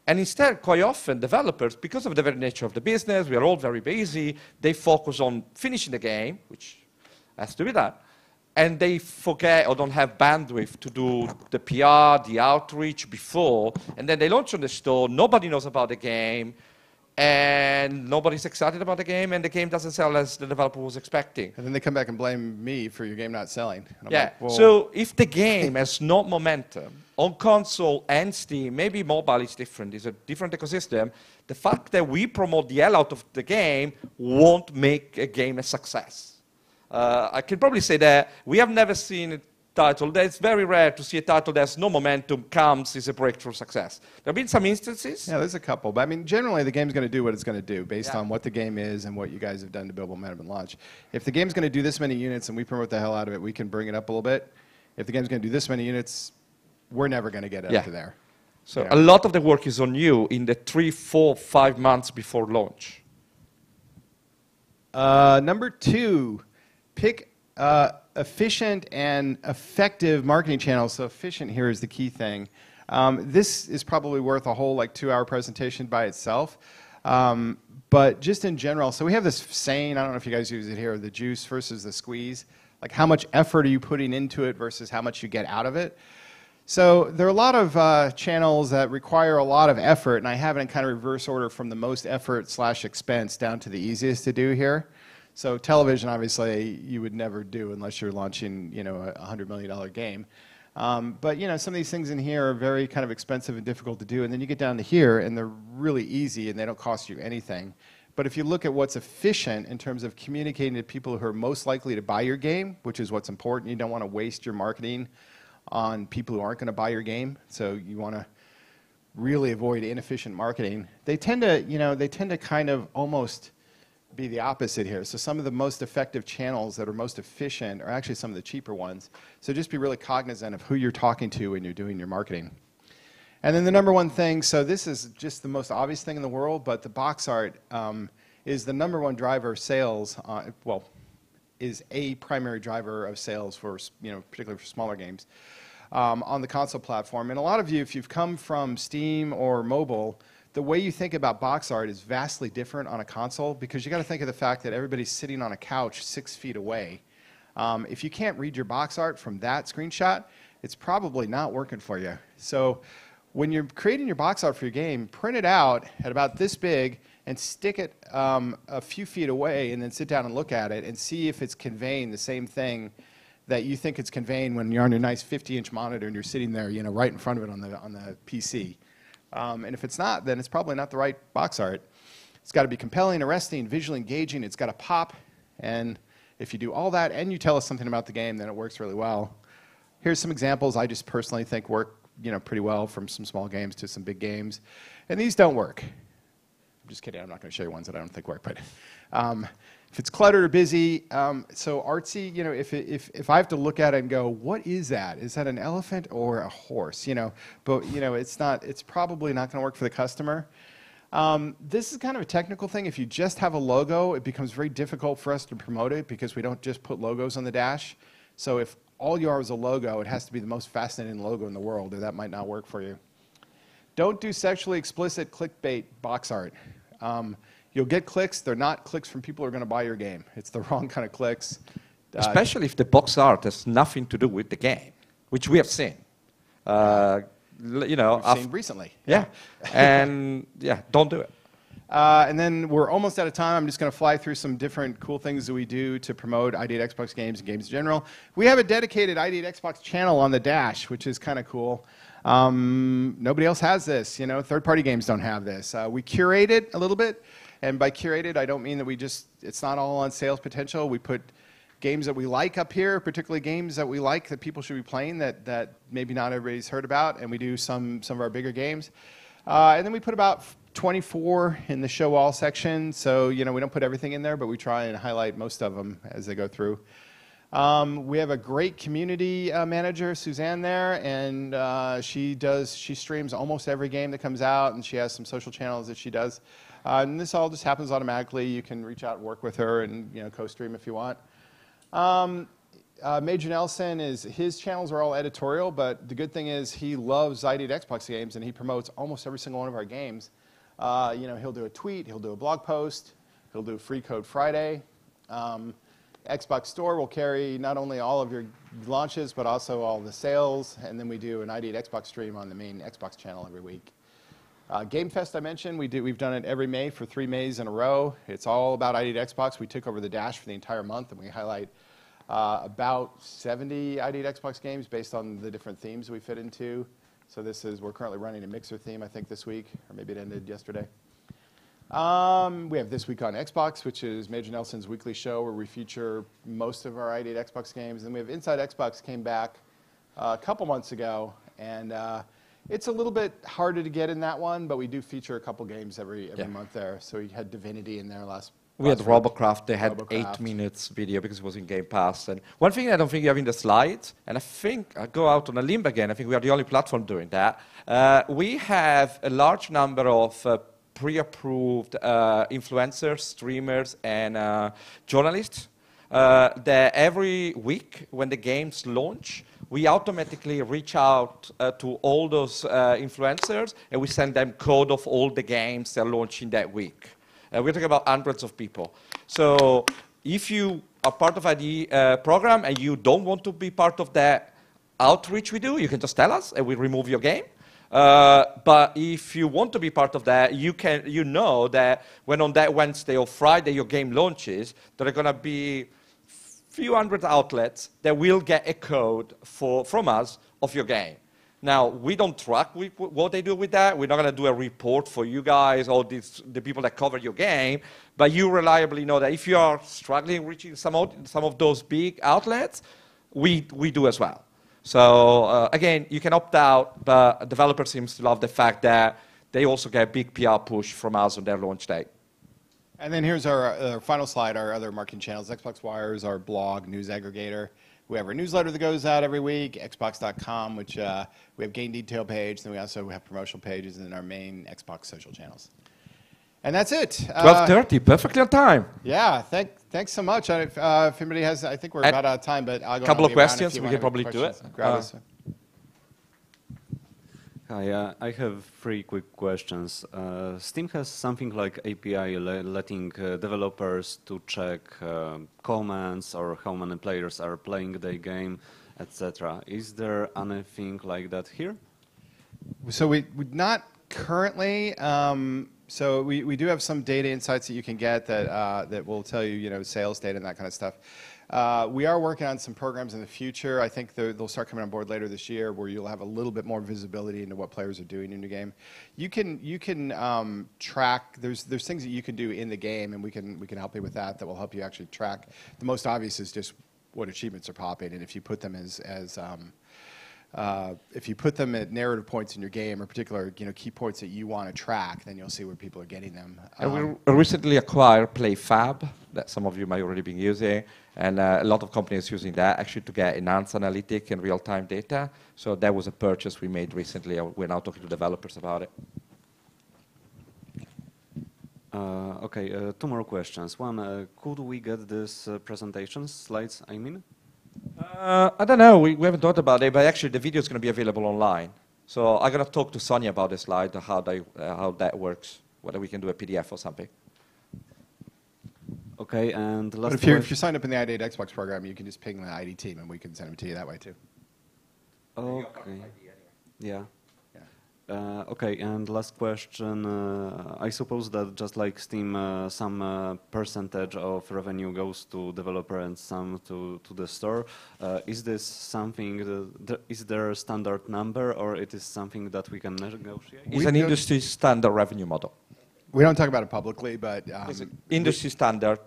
And instead, quite often, developers, because of the very nature of the business, we are all very busy, they focus on finishing the game, which has to be done, and they forget or don't have bandwidth to do the PR, the outreach before, and then they launch on the store, nobody knows about the game, and nobody's excited about the game, and the game doesn't sell as the developer was expecting. And then they come back and blame me for your game not selling. And I'm Yeah. like, well, So if the game has no momentum on console and Steam, maybe mobile is different. It's a different ecosystem. The fact that we promote the hell out of the game won't make a game a success. I can probably say that we have never seen a title. It's very rare to see a title that has no momentum comes is a breakthrough success. There have been some instances. yeah, there's a couple. But I mean, generally, the game's going to do what it's going to do based Yeah. on what the game is and what you guys have done to build momentum and launch. If the game's going to do this many units and we promote the hell out of it, we can bring it up a little bit. If the game's going to do this many units, we're never going to get up Yeah. to there. So Yeah. a lot of the work is on you in the 3, 4, 5 months before launch. Number 2, pick efficient and effective marketing channels. So efficient here is the key thing. This is probably worth a whole 2-hour presentation by itself. But just in general, so we have this saying, I don't know if you guys use it here, the juice versus the squeeze. Like how much effort are you putting into it versus how much you get out of it. So there are a lot of channels that require a lot of effort, and I have it in kind of reverse order from the most effort/expense down to the easiest to do here. So television, obviously, you would never do unless you're launching, a $100 million game. But some of these things in here are very kind of expensive and difficult to do, and then you get down to here, and they're really easy, and they don't cost you anything. But if you look at what's efficient in terms of communicating to people who are most likely to buy your game, which is what's important, you don't want to waste your marketing on people who aren't going to buy your game. So you want to really avoid inefficient marketing. They tend to kind of almost be the opposite here. So some of the most effective channels that are most efficient are actually some of the cheaper ones. So just be really cognizant of who you're talking to when you're doing your marketing. And then the number one thing, so this is just the most obvious thing in the world, but the box art is the number one driver of sales, is a primary driver of sales for, particularly for smaller games on the console platform. And a lot of you, if you've come from Steam or mobile, the way you think about box art is vastly different on a console because you got to think of the fact that everybody's sitting on a couch 6 feet away. If you can't read your box art from that screenshot, it's probably not working for you. So when you're creating your box art for your game, print it out at about this big and stick it a few feet away and then sit down and look at it and see if it's conveying the same thing that you think it's conveying when you're on your nice 50-inch monitor and you're sitting there, right in front of it on the PC. And if it's not, then it's probably not the right box art. It's got to be compelling, arresting, visually engaging. It's got to pop. And if you do all that and you tell us something about the game, then it works really well. Here's some examples I just personally think work pretty well from some small games to some big games. And these don't work. I'm just kidding. I'm not going to show you ones that I don't think work. But if it's cluttered or busy, so artsy, if I have to look at it and go, what is that? Is that an elephant or a horse? But it's not. It's probably not going to work for the customer. This is kind of a technical thing. If you just have a logo, it becomes very difficult for us to promote it because we don't just put logos on the dash. So if all you are is a logo, it has to be the most fascinating logo in the world, or that might not work for you. Don't do sexually explicit clickbait box art. You'll get clicks. They're not clicks from people who are going to buy your game. It's the wrong kind of clicks. Especially if the box art has nothing to do with the game, which we have seen. We've seen recently. Yeah. And don't do it. And then we're almost out of time. I'm just going to fly through some different cool things that we do to promote ID at Xbox games and games in general. We have a dedicated ID at Xbox channel on the dash, which is kind of cool. Nobody else has this. Third-party games don't have this. We curate it a little bit. And by curated, I don't mean that it's not all on sales potential. We put games that we like up here, particularly games that we like that people should be playing that maybe not everybody's heard about, and we do some of our bigger games. And then we put about 24 in the show all section, so we don't put everything in there, but we try and highlight most of them as they go through. We have a great community manager, Suzanne, there, and she streams almost every game that comes out, and she has some social channels that she does. And this all just happens automatically. You can reach out and work with her and co-stream if you want. Major Nelson, his channels are all editorial, but the good thing is he loves ID at Xbox games, and he promotes almost every single one of our games. He'll do a tweet, he'll do a blog post, he'll do Free Code Friday. Xbox Store will carry not only all of your launches, but also all the sales, and then we do an ID at Xbox stream on the main Xbox channel every week. Game Fest I mentioned, we've done it every May for 3 Mays in a row. It's all about ID at Xbox. We took over the Dash for the entire month, and we highlight about 70 ID at Xbox games based on the different themes we fit into. So we're currently running a Mixer theme, I think, this week, or maybe it ended yesterday. We have This Week on Xbox, which is Major Nelson's weekly show where we feature most of our ID at Xbox games. And we have Inside Xbox came back a couple months ago, and it's a little bit harder to get in that one, but we do feature a couple games every month there. So we had Divinity in there last We had week. Robocraft. They had Robocraft. 8 minutes video because it was in Game Pass. And one thing I don't think you have in the slides, and I think I go out on a limb again, I think we are the only platform doing that. We have a large number of pre-approved influencers, streamers, and journalists that every week when the games launch, we automatically reach out to all those influencers and we send them code of all the games they're launching that week. We're talking about hundreds of people. So if you are part of ID program and you don't want to be part of that outreach we do, you can just tell us and we remove your game. But if you want to be part of that, you know that when on that Wednesday or Friday your game launches, there are going to be few hundred outlets that will get a code from us of your game. Now, we don't track what they do with that. We're not going to do a report for you guys, all the people that cover your game, but you reliably know that if you are struggling reaching some of those big outlets, we do as well. So again, you can opt out, but developers seem to love the fact that they also get a big PR push from us on their launch date. And then here's our final slide, our other marketing channels, Xbox Wires, our blog, news aggregator. We have our newsletter that goes out every week, xbox.com, which we have game detail page, then we also have promotional pages and our main Xbox social channels. And that's it. 12:30, perfectly on time. Yeah, thanks so much. If anybody has, I think we're about out of time, but I'll go couple on of around if questions, you we want can probably do it. Grab us. Hi, I have 3 quick questions. Steam has something like API letting developers to check comments or how many players are playing the game, etc. Is there anything like that here? So we not currently. So we do have some data insights that you can get that will tell you, sales data and that kind of stuff. We are working on some programs in the future. I think they'll start coming on board later this year, where you'll have a little bit more visibility into what players are doing in the game. You can track. There's things that you can do in the game, and we can help you with that. That will help you actually track. The most obvious is just what achievements are popping, and if you put them if you put them at narrative points in your game, or particular key points that you want to track, then you'll see where people are getting them. And we recently acquired PlayFab, that some of you might already be using, and a lot of companies using that actually to get enhanced analytic and real-time data. So that was a purchase we made recently. We're now talking to developers about it. Okay, 2 more questions. One, could we get this presentation slides, I mean? I don't know. We haven't thought about it, but actually the video is going to be available online. So I'm going to talk to Sonia about the slide, how that works, whether we can do a PDF or something. Okay, and last But if you're signed up in the ID at Xbox program, you can just ping the ID team, and we can send them to you that way too. Okay. Yeah. Okay, and last question. I suppose that just like Steam, some percentage of revenue goes to developer and some to the store. Is this something, is there a standard number, or it is something that we can negotiate? It's an industry standard revenue model. We don't talk about it publicly, but It's an industry standard.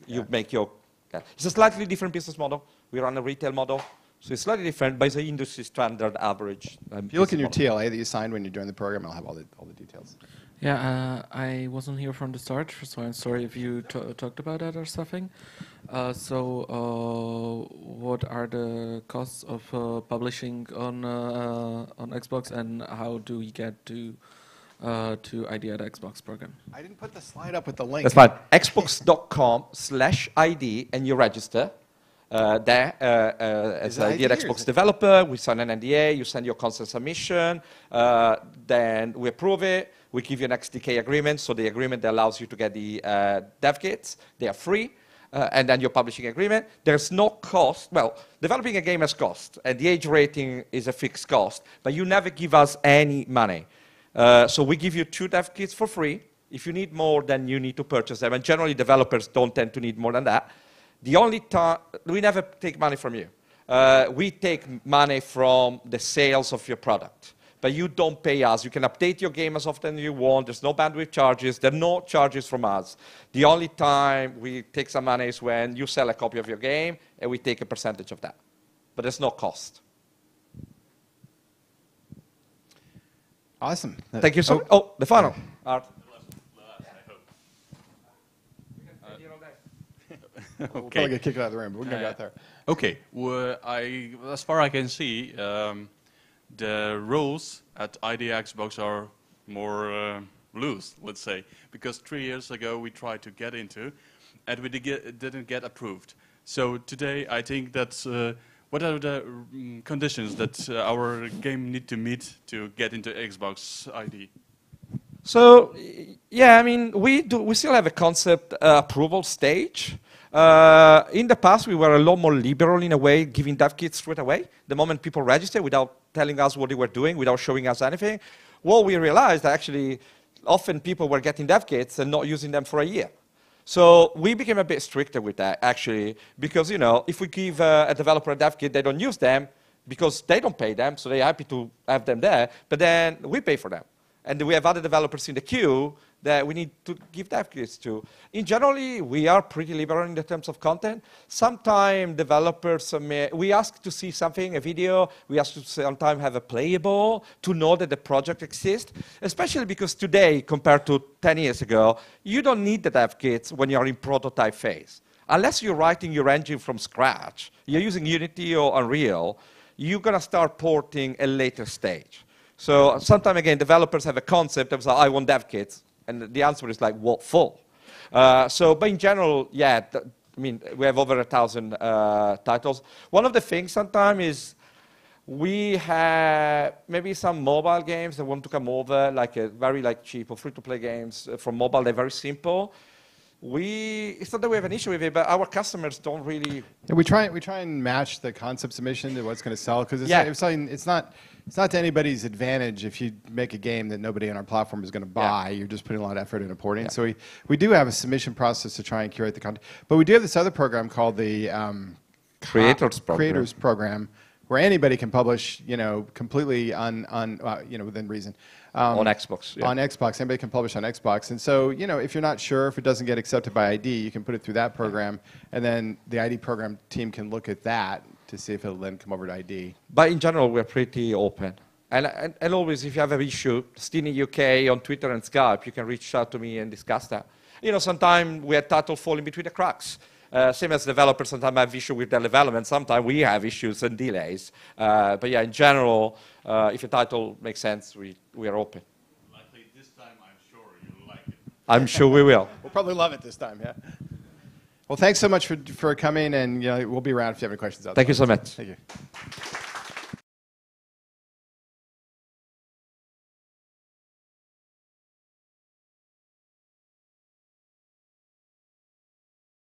You make your... It's a slightly different business model. We run a retail model. So it's slightly different, but it's an industry standard average. If you look in your TLA that you signed when you joined the program, I'll have all the details. Yeah, I wasn't here from the start, so I'm sorry if you talked about that or something. So what are the costs of publishing on Xbox, and how do we get to ID at Xbox program? I didn't put the slide up with the link. That's fine. Xbox.com/ID, and you register. As an ID at Xbox developer, we sign an NDA, you send your consent submission, then we approve it, we give you an XDK agreement, so the agreement that allows you to get the dev kits, they are free, and then your publishing agreement. There's no cost. Well, developing a game has cost, and the age rating is a fixed cost, but you never give us any money. So we give you 2 dev kits for free. If you need more, then you need to purchase them. And generally, developers don't tend to need more than that. The only time, we never take money from you. We take money from the sales of your product. But you don't pay us. You can update your game as often as you want. There's no bandwidth charges. There are no charges from us. The only time we take some money is when you sell a copy of your game, and we take a percentage of that. But there's no cost. Awesome. Thank you so much. Oh, the final. Art. We'll probably get kicked out of the room, but we're going to go out there. Okay, well, as far as I can see, the rules at ID Xbox are more loose, let's say, because 3 years ago we tried to get into, and we didn't get approved. So today I think that what are the conditions that our game need to meet to get into Xbox ID? So, yeah, I mean, we still have a concept approval stage. In the past, we were a lot more liberal in a way, giving dev kits straight away. The moment people register without telling us what they were doing, without showing us anything, well, we realized that actually often people were getting dev kits and not using them for a year. So we became a bit stricter with that, actually, because, you know, if we give a developer a dev kit, they don't use them because they don't pay them, so they're happy to have them there, but then we pay for them. And we have other developers in the queue that we need to give dev kits to. In generally, we are pretty liberal in the terms of content. Sometimes developers, we ask to see something, a video, we ask to sometimes have a playable, to know that the project exists, especially because today, compared to 10 years ago, you don't need the dev kits when you're in prototype phase. Unless you're writing your engine from scratch, you're using Unity or Unreal, you're going to start porting a later stage. So sometimes, again, developers have a concept of, I want dev kits. And the answer is like, what for? But in general, yeah, I mean, we have over 1,000 titles. One of the things sometimes is we have maybe some mobile games that want to come over, like a very cheap or free-to-play games from mobile. They're very simple. It's not that we have an issue with it, but our customers don't really. Yeah, we try and match the concept submission to what's going to sell, because it's not to anybody's advantage if you make a game that nobody on our platform is going to buy. You're just putting a lot of effort into porting. So we do have a submission process to try and curate the content, but we do have this other program called the Creators Program, where anybody can publish, you know, completely within reason. On Xbox. Yeah. On Xbox. Anybody can publish on Xbox. And so, you know, if you're not sure if it doesn't get accepted by ID, you can put it through that program, and then the ID program team can look at that to see if it'll then come over to ID. But in general, we're pretty open. And always, if you have an issue, still in UK, on Twitter and Skype, you can reach out to me and discuss that. You know, sometimes we have titles falling between the cracks. Same as developers sometimes have issues with their development. Sometimes we have issues and delays. But yeah, in general, if a title makes sense, we are open. Likely this time, I'm sure you'll like it. I'm sure we will. We'll probably love it this time, yeah. Well, thanks so much for coming, and you know, we'll be around if you have any questions out there. Thank you so much. Thank you.